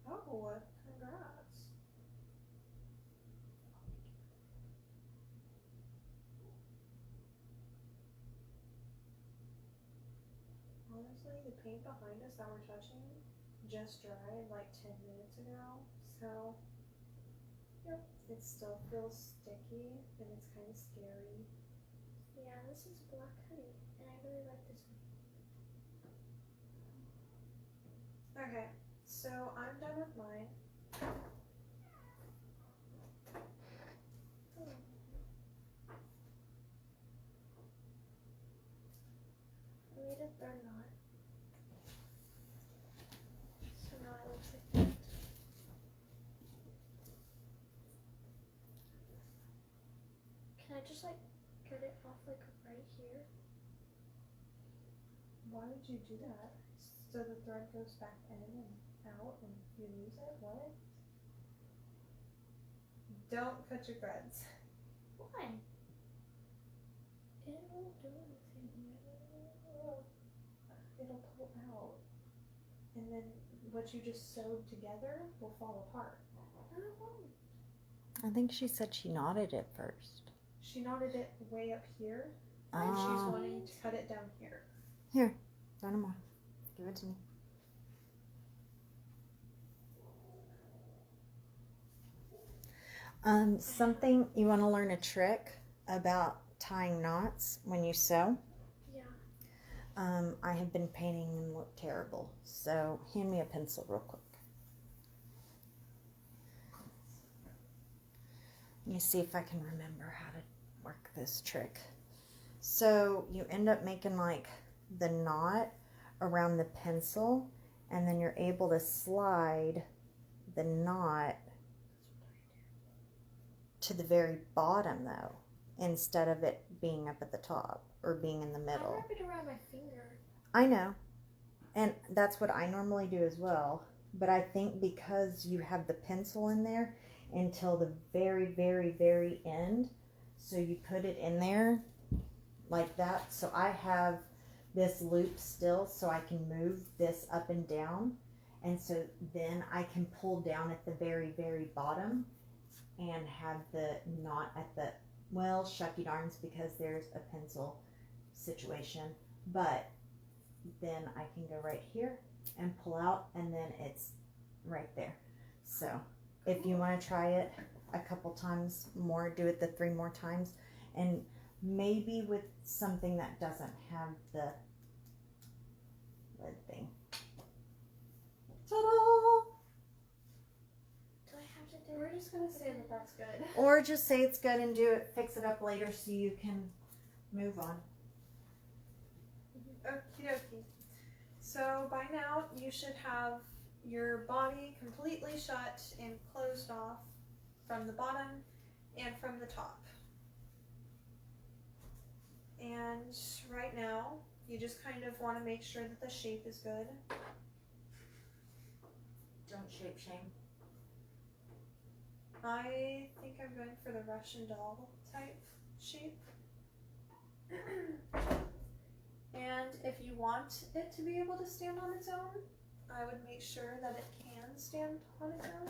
Oh, congrats. Honestly, the paint behind us that we're touching just dried like 10 minutes ago, so yep, it still feels sticky and it's kind of scary. Yeah, this is black honey, and I really like this one. Okay, so I'm done with mine. I made a third knot. So now it looks like that. Can I just like get it off like right here? Why would you do that? So the thread goes back in and out and you lose it? What? Don't cut your threads. Why? It won't do anything. It'll pull out. And then what you just sewed together will fall apart. No, it won't. I think she said she knotted it first. She knotted it way up here, Oh. and she's wanting to cut it down here. Here, Dynamo, give it to me. Something, you want to learn a trick about tying knots when you sew? Yeah. I have been painting and look terrible, so hand me a pencil real quick. Let me see if I can remember how to work this trick. So you end up making like the knot around the pencil, and then you're able to slide the knot to the very bottom though, instead of it being up at the top or being in the I middle. wrap it around my finger. I know, and that's what I normally do as well, but I think because you have the pencil in there until the very, very, very end, so you put it in there like that. So I have this loop still, so I can move this up and down, and so then I can pull down at the very, very bottom and have the knot at the, well, shucky darns, because there's a pencil situation, but then I can go right here and pull out, and then it's right there. So if you want to try it a couple times more, do it the 3 more times, and maybe with something that doesn't have the lid thing. Ta-da! Do I have to do We're just gonna say that that's good. Or just say it's good and do it, fix it up later so you can move on. Okie dokie. So by now you should have your body completely shut and closed off from the bottom and from the top. And right now you just kind of want to make sure that the shape is good. Don't shape shame. I think I'm going for the Russian doll type shape. And if you want it to be able to stand on its own, I would make sure that it can stand on its own.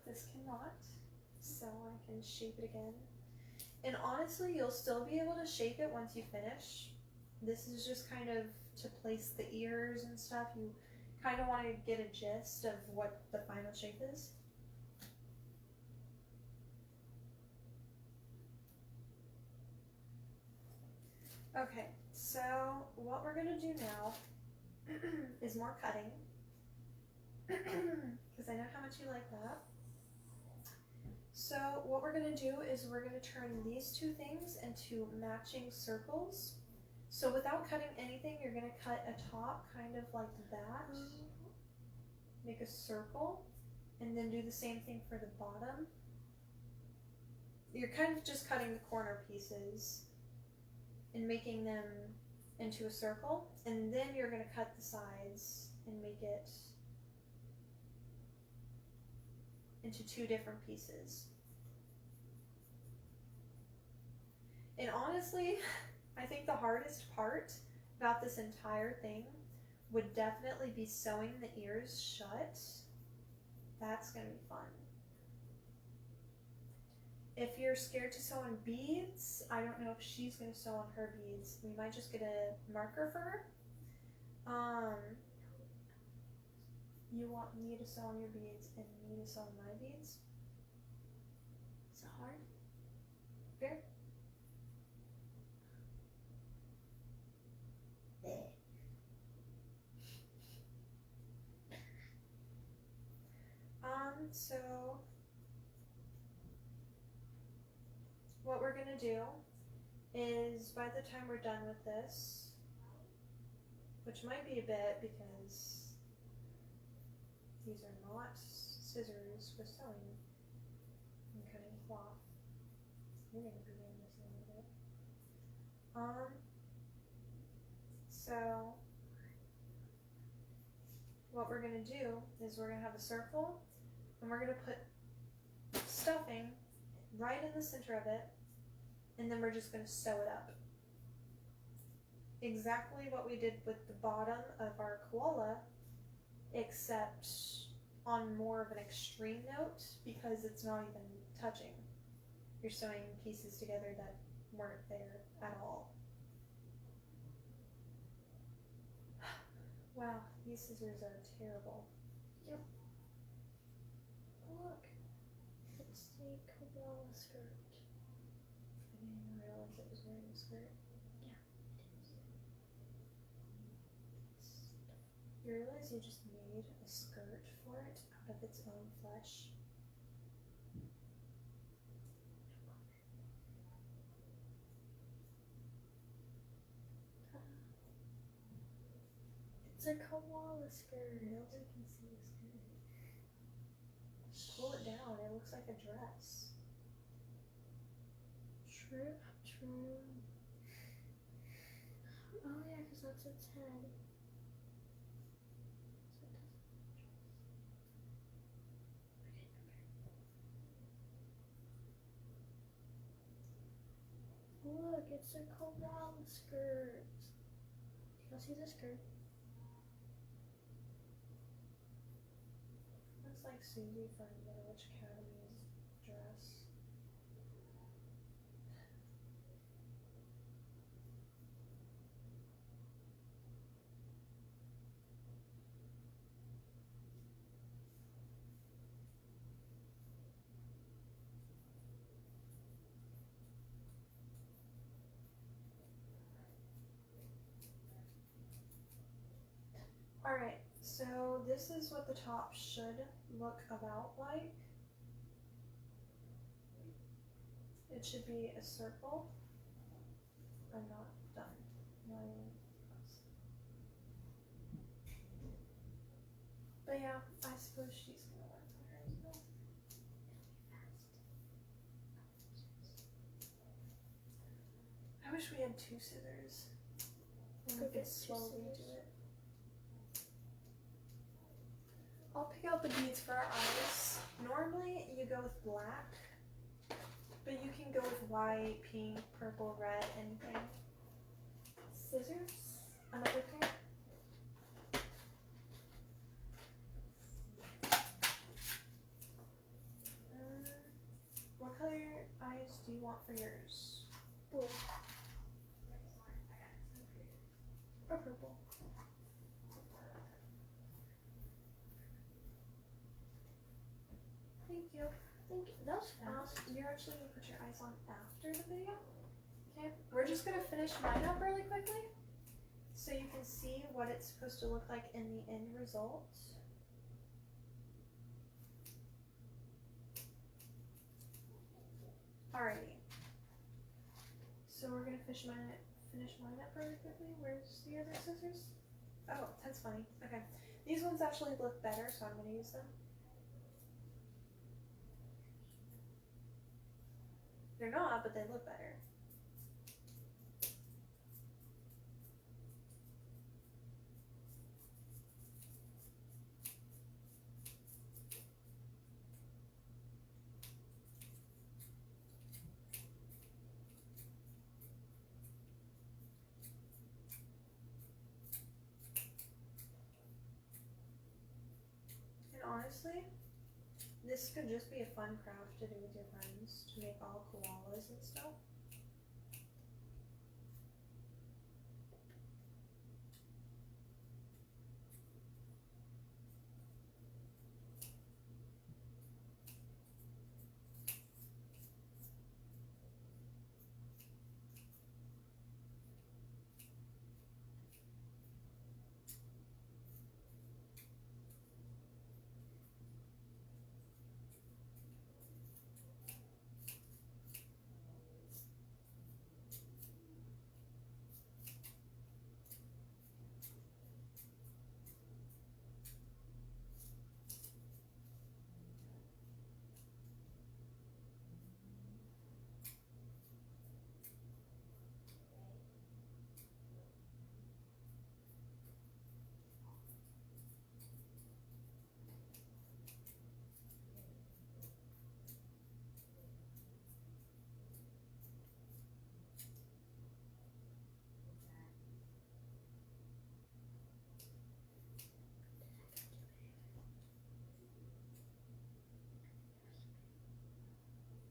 This cannot, so I can shape it again. And honestly, you'll still be able to shape it once you finish. This is just kind of to place the ears and stuff. You kind of want to get a gist of what the final shape is. Okay, so what we're gonna do now is more cutting, because I know how much you like that. So what we're gonna do is we're gonna turn these two things into matching circles. So without cutting anything, you're gonna cut a top kind of like that. Make a circle, and then do the same thing for the bottom. You're kind of just cutting the corner pieces and making them into a circle, and then you're gonna cut the sides and make it into two different pieces. And honestly, I think the hardest part about this entire thing would definitely be sewing the ears shut. That's gonna be fun. If you're scared to sew on beads, I don't know if she's gonna sew on her beads. We might just get a marker for her. You want me to sew on your beads and me to sew on my beads? Is it hard? Fair? So what we're gonna do is by the time we're done with this, which might be a bit because these are not scissors for sewing and cutting cloth. You're gonna be doing this in a little bit. So what we're gonna do is we're gonna have a circle and we're gonna put stuffing right in the center of it, and then we're just gonna sew it up. Exactly what we did with the bottom of our koala, except on more of an extreme note because it's not even touching. You're sewing pieces together that weren't there at all. Wow, these scissors are terrible. Yep. Oh, look. It's the koala skirt. I didn't even realize it was wearing a skirt. Yeah, it is. You realize you just made a skirt for it out of its own flesh? It's a koala skirt. Nobody can see the skirt. Pull it down, it looks like a dress. True. Oh yeah, because that's its head. Look, it's a koala skirt. Do you see the skirt? Looks like Susie from Middle Witch Academy's dress. Alright, so this is what the top should look about like. It should be a circle. I'm not done. Not even close. But yeah, I suppose she's gonna work on her as well. I wish we had two scissors. And we Go could get two slowly scissors. do it. I'll pick out the beads for our eyes. Normally you go with black, but you can go with white, pink, purple, red, anything. Scissors, another pair. What color eyes do you want for yours? Blue. Or purple. Thank you. Thank you. That was fast. You're actually gonna put your eyes on after the video. Okay, we're just gonna finish mine up really quickly so you can see what it's supposed to look like in the end result. Alrighty. So we're gonna finish mine up really quickly. Where's the other scissors? Oh, that's funny. Okay. These ones actually look better, so I'm going to use them. They're not, but they look better. And honestly, this could just be a fun craft to do with your friends, to make all koalas and stuff.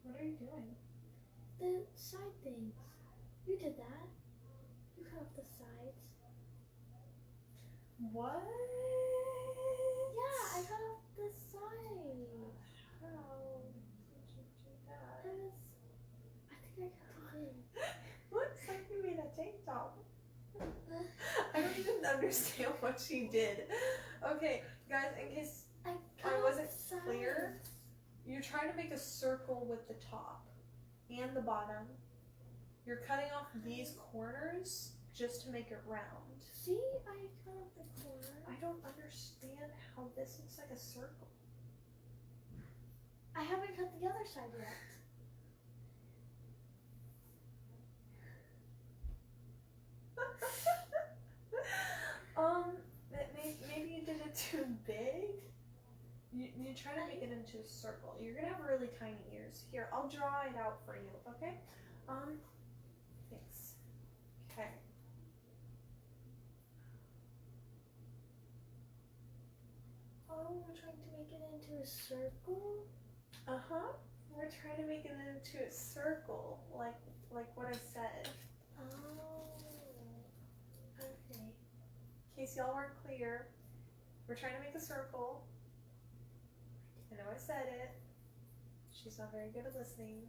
What are you doing? The side things. You did that. You cut off the sides. What? Yeah, I cut off the sides. How did you do that? It was. I think I cut it. Looks like you made a tank top. I don't even understand what she did. Okay, guys, in case I I wasn't off clear, sides. you're trying to make a circle with the top and the bottom. You're cutting off these corners just to make it round. See, I cut off the corner. I don't understand how this looks like a circle. I haven't cut the other side yet. Maybe you did it too big. You try to make it into a circle. You're gonna have really tiny ears. Here, I'll draw it out for you, okay? Thanks. Okay. Oh, we're trying to make it into a circle? Uh-huh. We're trying to make it into a circle, like what I said. Oh. Okay. In case y'all weren't clear, we're trying to make a circle. I know I said it. She's not very good at listening.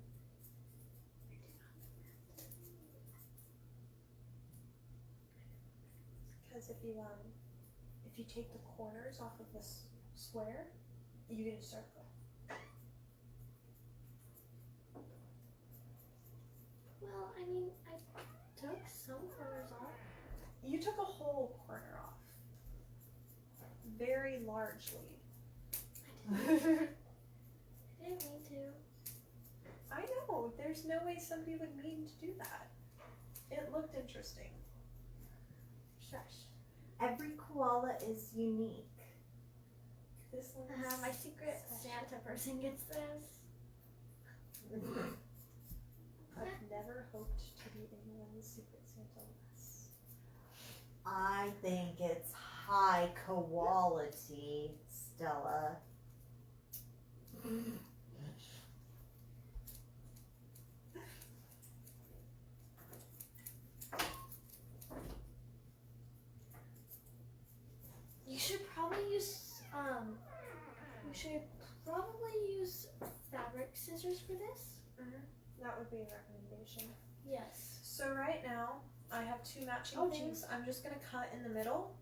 Because if you take the corners off of this square, you get a circle. Well, I mean, I took some corners off. You took a whole corner off. Very largely. I didn't mean to. I know. There's no way somebody would mean to do that. It looked interesting. Shush. Every koala is unique. This one. My secret Santa person gets this. I've never hoped to be anyone's secret Santa less. I think it's high quality, Stella. You should probably use fabric scissors for this. That would be a recommendation. Yes. So right now, I have two matching Oh, things. I'm just gonna cut in the middle.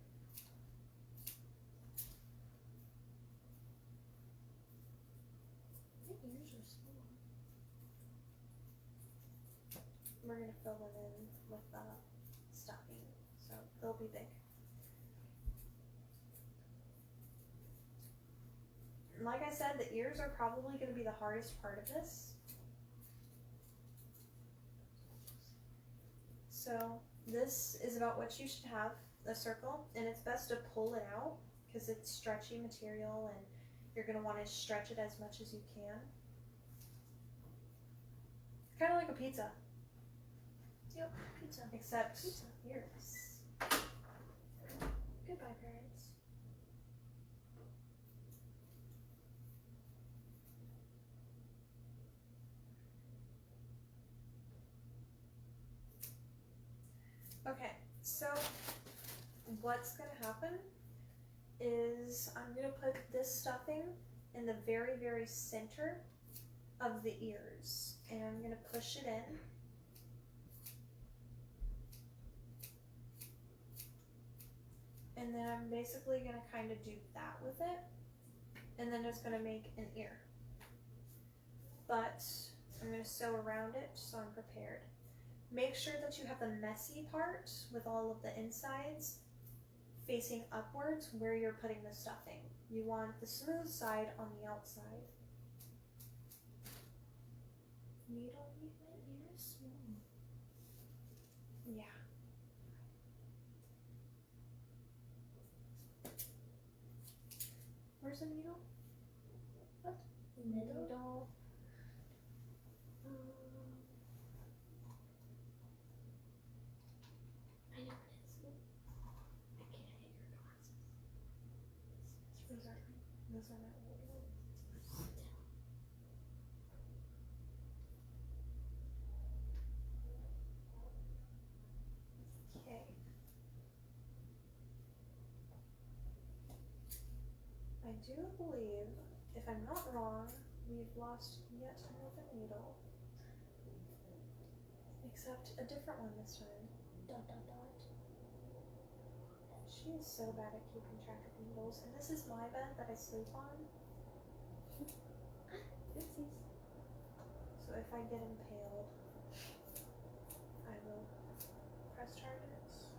My ears are small. We're gonna fill them in with they'll be big. And like I said, the ears are probably going to be the hardest part of this. So this is about what you should have, a circle, and it's best to pull it out because it's stretchy material and you're going to want to stretch it as much as you can. Kind of like a pizza. Yep, pizza. Except Pizza. ears. Goodbye, parents. Okay, so what's going to happen is I'm going to put this stuffing in the very, very center of the ears. And I'm going to push it in. And then I'm basically going to kind of do that with it. And then it's going to make an ear. But I'm going to sew around it so I'm prepared. Make sure that you have the messy part with all of the insides facing upwards where you're putting the stuffing. You want the smooth side on the outside. Needle? My ear is small. Yeah. Where's the needle? What? Needle. I know it is. I can't hit your glasses. Those are my old ones. Okay. I do believe, if I'm not wrong, we've lost yet another needle. Except a different one this time. Dot dot dot. She is so bad at keeping track of needles, and this is my bed that I sleep on. Oopsies. So if I get impaled, I will press charges.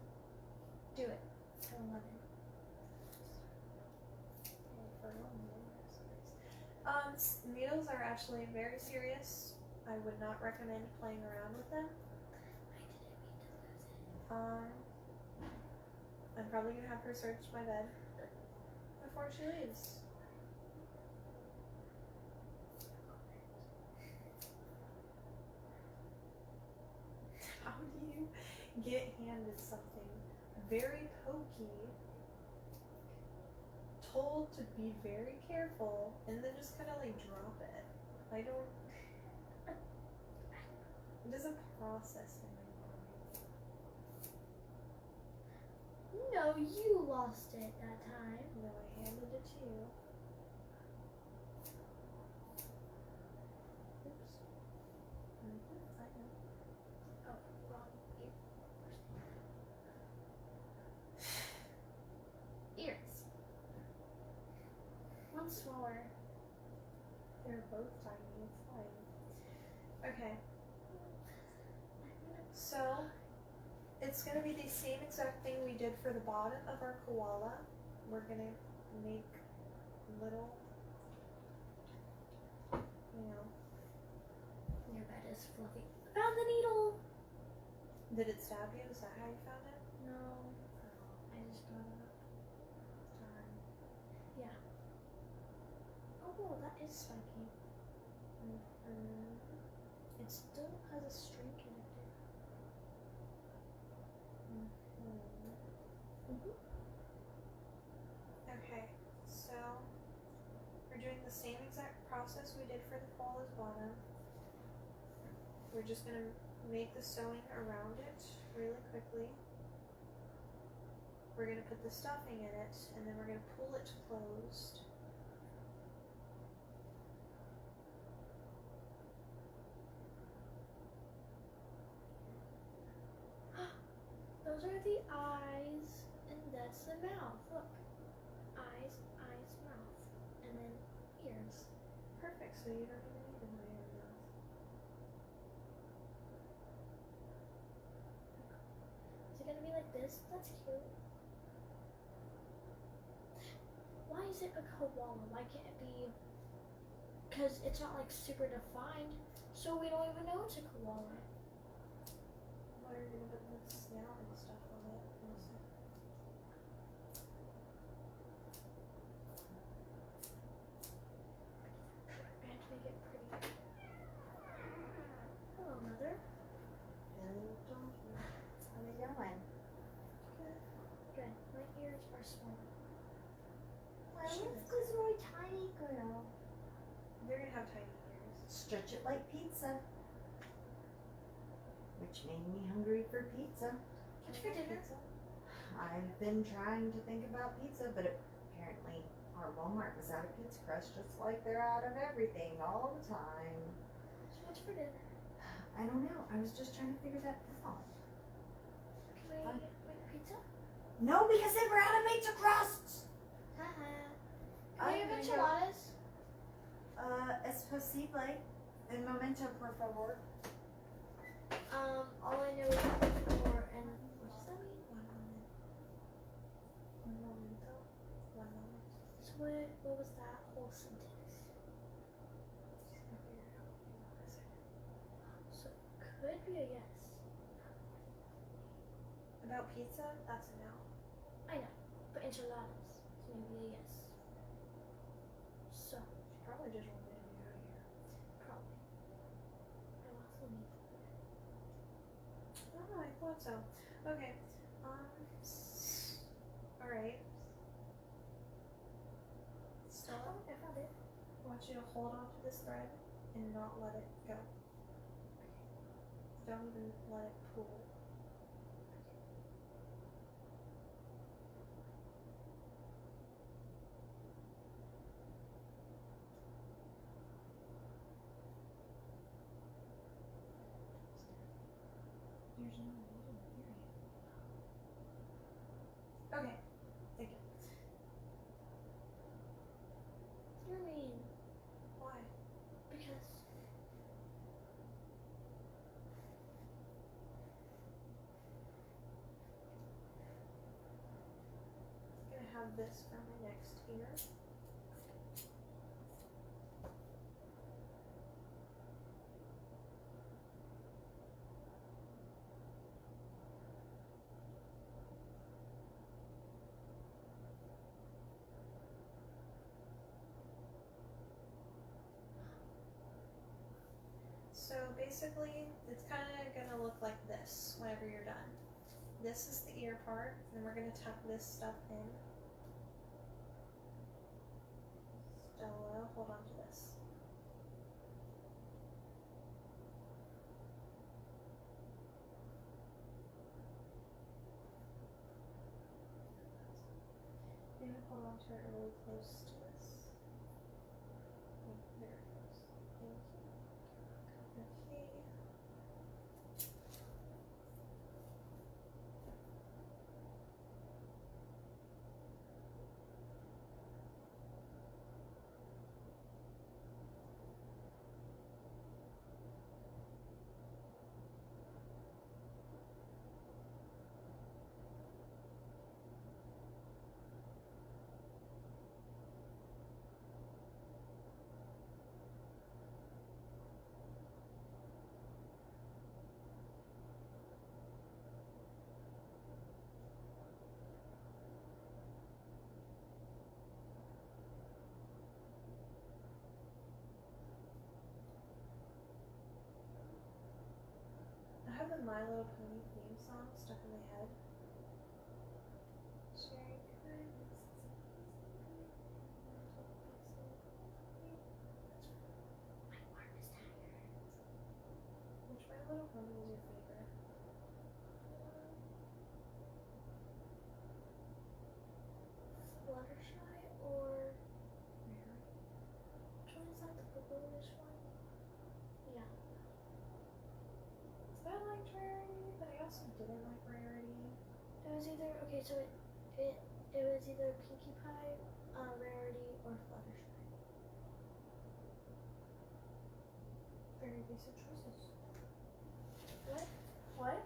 Do it. I love it. Needles are actually very serious. I would not recommend playing around with them. I didn't mean to lose it. I'm probably gonna have her search my bed before she leaves. How do you get handed something very pokey, told to be very careful, and then just kind of like drop it? I don't. It doesn't process in my mind. No, you lost it that time. No, I handed it to you. Oops. I know. Oh, wrong ear. Ears. One's smaller. They're both tiny. It's fine. Okay. So, it's going to be the same exact thing we did for the bottom of our koala. We're going to make little, Your bed is fluffy. Found the needle! Did it stab you? Is that how you found it? No. I just got it up. Darn. Yeah. Oh, that is spiky. Mm-hmm. It still has a string connector. Mm-hmm. Okay, so we're doing the same exact process we did for the koala's bottom. We're just going to make the sewing around it really quickly. We're going to put the stuffing in it, and then we're going to pull it closed. Those are the eyes, and that's the mouth. Look. Eyes, mouth. And then ears. Perfect, so you don't even need an eye or mouth. Is it gonna Maybe like this. That's cute. Why is it a koala? Why can't it be? Because it's not like super defined, so we don't even know it's a koala. What are you gonna put the snout and stuff on it? I have to make it pretty. Hello, mother. And how they going? Good. My ears are small. Well, it's because you're a tiny girl. They're gonna have tiny ears. Stretch it like pizza. Which made me hungry for pizza. What's for dinner? I've been trying to think about pizza, but apparently our Walmart was out of pizza crust, just like they're out of everything all the time. So what's for dinner? I don't know. I was just trying to figure that out. Can we make pizza? No, because they were out of pizza crusts. Haha. Can I we have can go. enchiladas? Es posible. Un momento, por favor. All I know is for and what does that mean? One moment. Un momento. One moment. So what was that whole sentence? She's gonna figure it out in a second. So could be a yes. About pizza? That's a no. I know, but enchiladas. So maybe a yes. So She probably just wanted to get out of here. probably. I also need. Oh, I thought so. Okay. Alright. So, I found it. I want you to hold on to this thread and not let it go. Don't even let it pull. There's no needle, period. Okay, thank you. You're mean. Why? Because I'm gonna have this for my next ear. So basically, it's kind of gonna look like this whenever you're done. This is the ear part, and we're gonna tuck this stuff in. Stella, hold on to this. You're gonna hold on to it really close to this. Very close. Thank you. Okay. I have the My Little Pony theme song stuck in my head. Sharing kindness. my arm is tired. Which My Little Pony is your favorite? Fluttershy or Mary? which one is that? The purplish one? Yeah. So I liked Rarity, but I also didn't like Rarity. It was either okay. So it was either Pinkie Pie, Rarity, or Fluttershy. Very decent choices. What? What?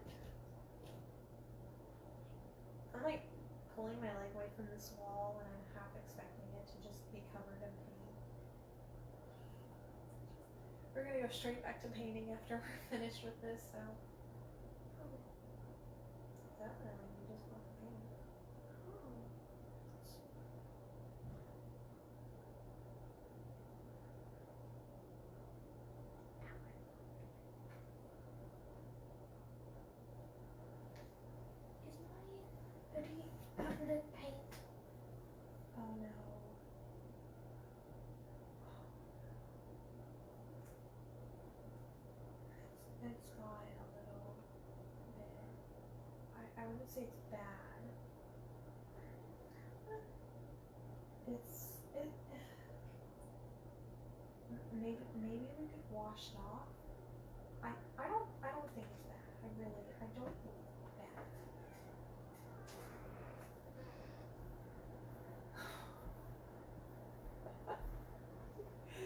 from this wall, and I'm half expecting it to just be covered in paint. We're gonna go straight back to painting after we're finished with this, so definitely we just want to paint. Is my hoodie covered in paint? Oh no. It's got a little bit. I wouldn't say it's bad. Maybe we could wash it off. I don't think it's bad. I don't think it's bad.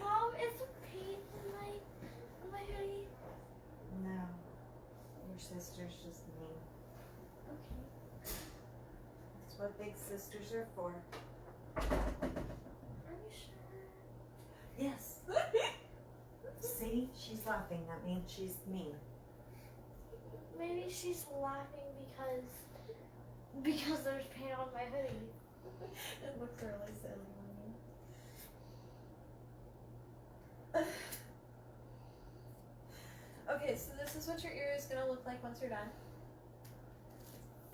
Mom, is there paint in my hoodie? No. Your sister's just mean. Okay. That's what big sisters are for. Are you sure? Yes. See? She's laughing. That means she's mean. Maybe she's laughing because there's paint on my hoodie. It looks really silly on me. Okay, so this is what your ear is gonna look like once you're done.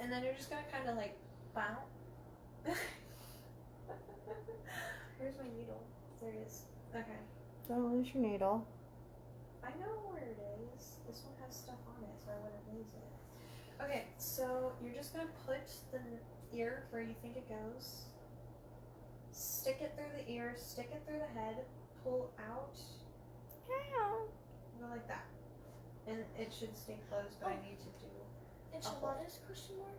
And then you're just gonna kind of like bow. Where's my needle? There it is. Okay. Don't lose your needle. I know where it is. This one has stuff on it, so I wouldn't lose it. Okay, so you're just gonna put the ear where you think it goes. Stick it through the ear, stick it through the head, pull out, go like that. And it should stay closed, but I need to do. Enchiladas? Question mark.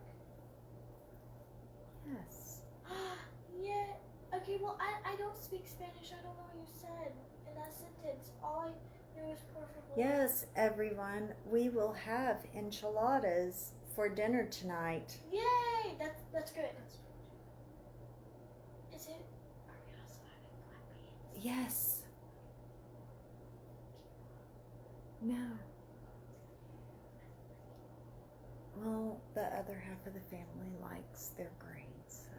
Yes. Yeah. Okay. Well, I don't speak Spanish. I don't know what you said in that sentence. All I knew was perfectly. Yes, everyone. We will have enchiladas for dinner tonight. Yay! That's good. Is it? Are we also having black beans? Yes. No. Well, the other half of the family likes their grains, so.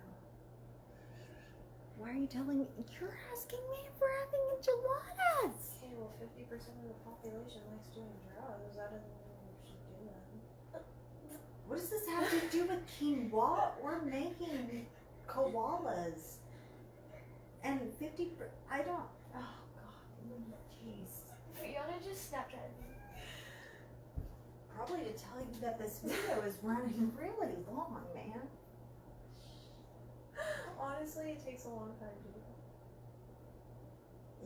Why are you telling me? You're asking me if we're having enchiladas. Okay, well, 50% of the population likes doing drugs. That doesn't mean we should do them. What does this have to do with quinoa? We're making koalas. And 50, I don't, oh God, jeez. Fiona just Snapchatted me. Probably to tell you that this video is running really long, man. Honestly, it takes a long time to do.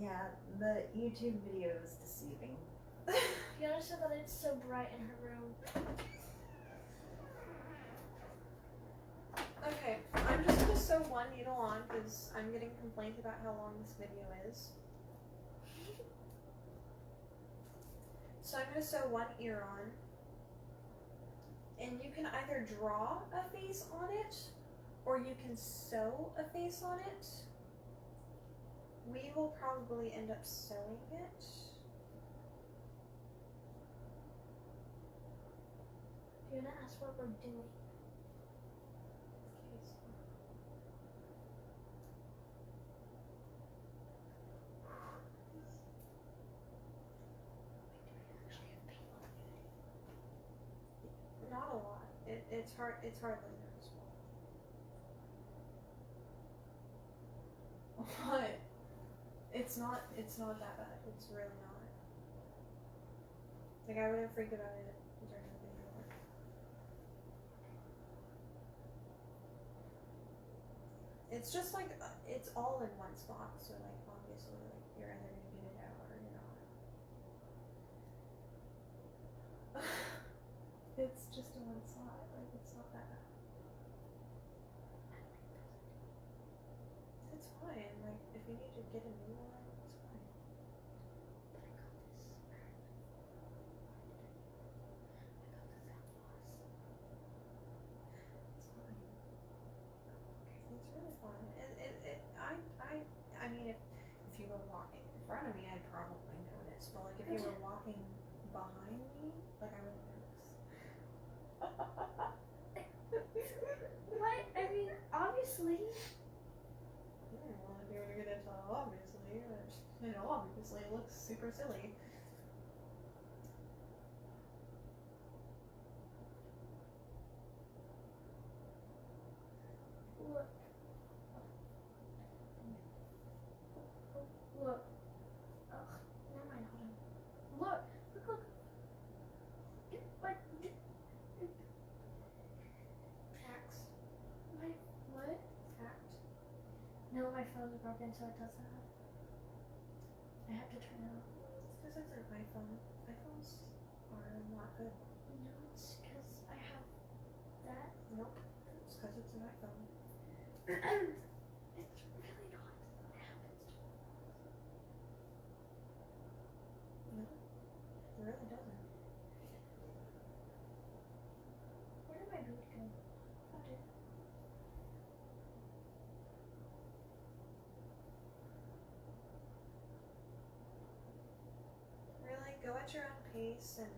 Yeah, the YouTube video is deceiving. Fiona said that it's so bright in her room. Okay, I'm just gonna sew one needle on because I'm getting complaints about how long this video is. So I'm gonna sew one ear on. And you can either draw a face on it, or you can sew a face on it. We will probably end up sewing it. Fiona asked what we're doing. Okay, so not a lot. It's hardly noticeable. What? It's not that bad. It's really not. Like, I wouldn't freak about it during the video. It's just like it's all in one spot, so like obviously like you're either gonna get it out or you're not. It's just in one spot, like it's not that bad. It's fine. Like if you need to get a new one, it's fine. But I got this. I got the fat loss. It's fine. It's were walking in front of me, I'd probably notice. But like if you were walking behind me, like I wouldn't notice. What? I mean, obviously. Yeah, well, if you were to get into obviously, you know, obviously it looks super silly. Look. Look. Ugh. Never mind. Hold on. Look. Look. Look. What? Axe. My what? Act. No, my phone's broken, so it does that. I have to turn it off. It's because it's an iPhone. iPhones are not good. No, it's because I have that. Nope. It's because it's an iPhone. It's really not. It happens. No. It really doesn't. Where did my boot go? Found it. Really, go at your own pace and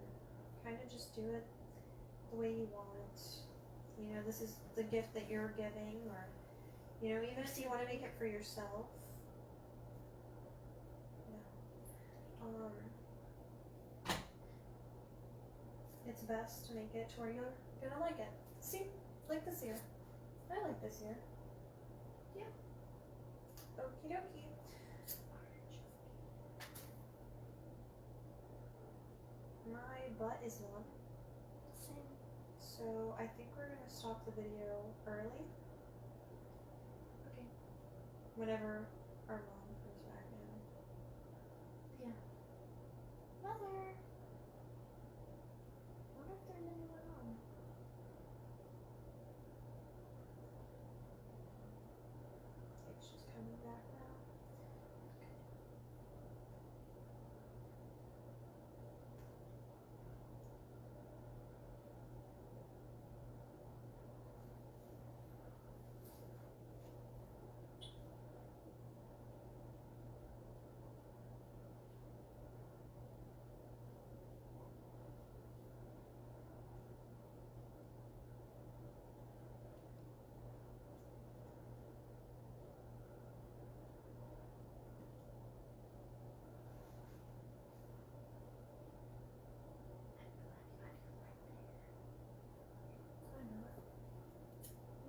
kind of just do it the way you want. You know, this is the gift that you're giving, or, you know, even if you want to make it for yourself. Yeah. It's best to make it to where you're gonna like it. See, like this ear. I like this ear. Yeah. Okie dokie. My butt is numb, Same. so I think we're gonna stop the video early. Okay. Whenever our mom comes back in. Yeah. Mother. I wonder if there's anyone on. I think she's coming back now. I know it.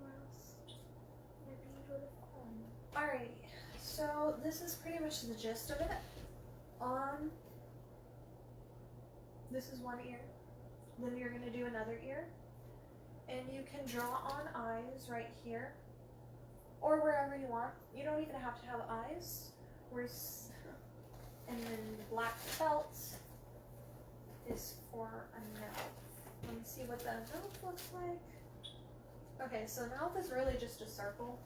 Or else maybe you would have fallen. Alrighty, so this is pretty much the gist of it. This is one ear. Then you're gonna do another ear. And you can draw on eyes right here. Or wherever you want. You don't even have to have eyes. And then the black felt is for a mouth. Let me see what the mouth looks like. Okay, so mouth is really just a circle.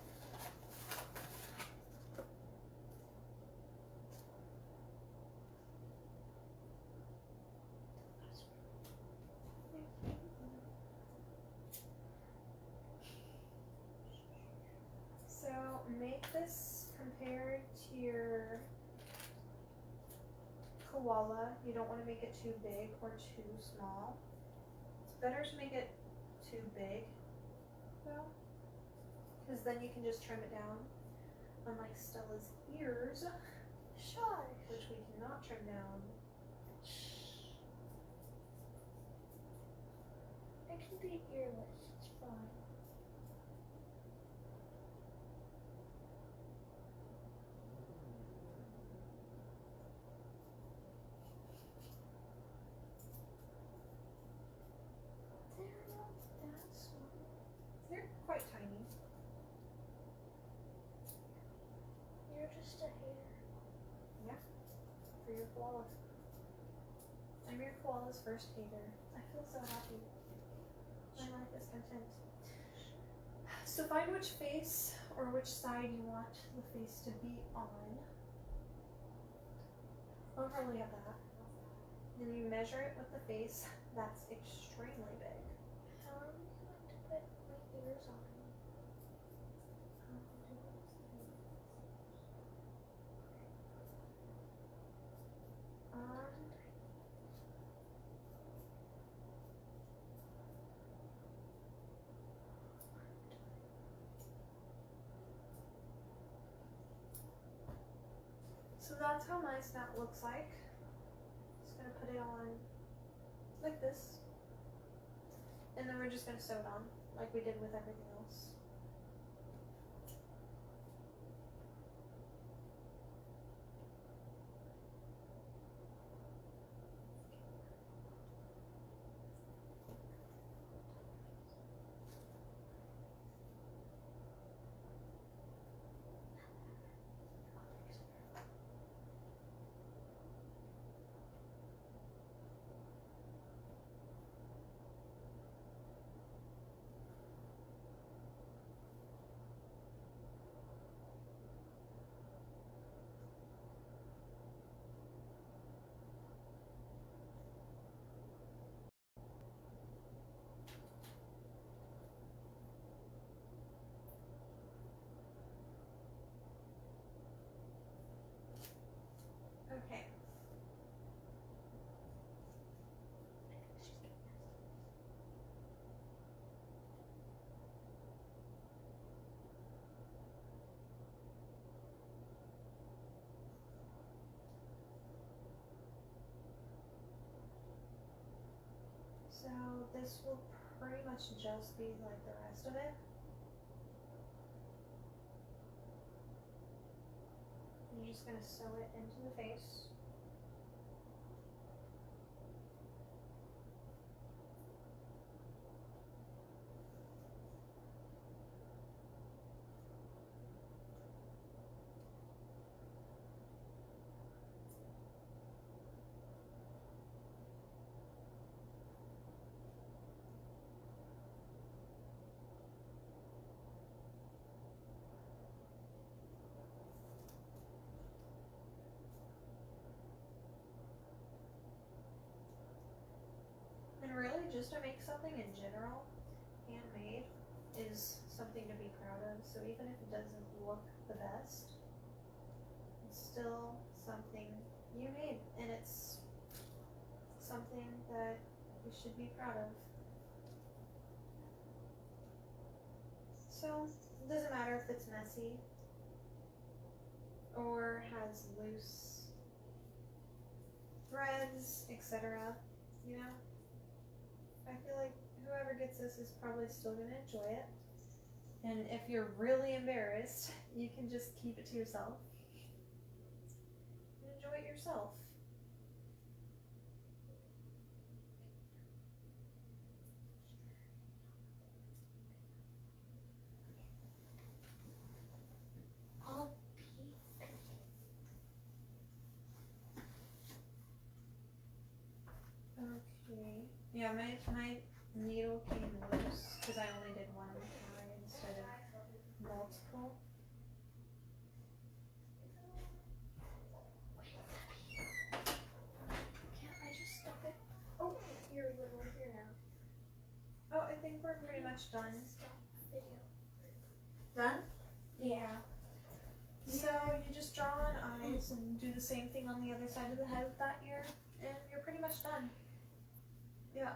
So make this compared to your koala. You don't want to make it too big or too small. It's better to make it too big though, because then you can just trim it down. Unlike Stella's ears, Shush. which we cannot trim down. I can be earless. It's fine. They're not that small. They're quite tiny. You're just a hair. For your koala. I'm your koala's first hater. I feel so happy. My life is content. So find which face or which side you want the face to be on. I'll probably have that. Then you measure it with the face. That's extremely big. How are we going to put my ears on? So that's how my snout looks like. Just gonna put it on like this. And then we're just gonna sew it on like we did with everything else. Okay. So this will pretty much just be like the rest of it. You're just gonna sew it into the face. And really, just to make something in general, handmade, is something to be proud of. So even if it doesn't look the best, it's still something you made, and it's something that you should be proud of. So it doesn't matter if it's messy or has loose threads, etc. You know, I feel like whoever gets this is probably still gonna enjoy it. And if you're really embarrassed, you can just keep it to yourself and enjoy it yourself. I'll peek. Okay. Yeah, my needle came loose because I only did one eye instead of multiple. Can't I just stop it? Oh, you're literally here now. Oh, I think we're pretty much done. Stop video. Done? Yeah. So you just draw on eyes and do the same thing on the other side of the head with that ear, and you're pretty much done. Yeah.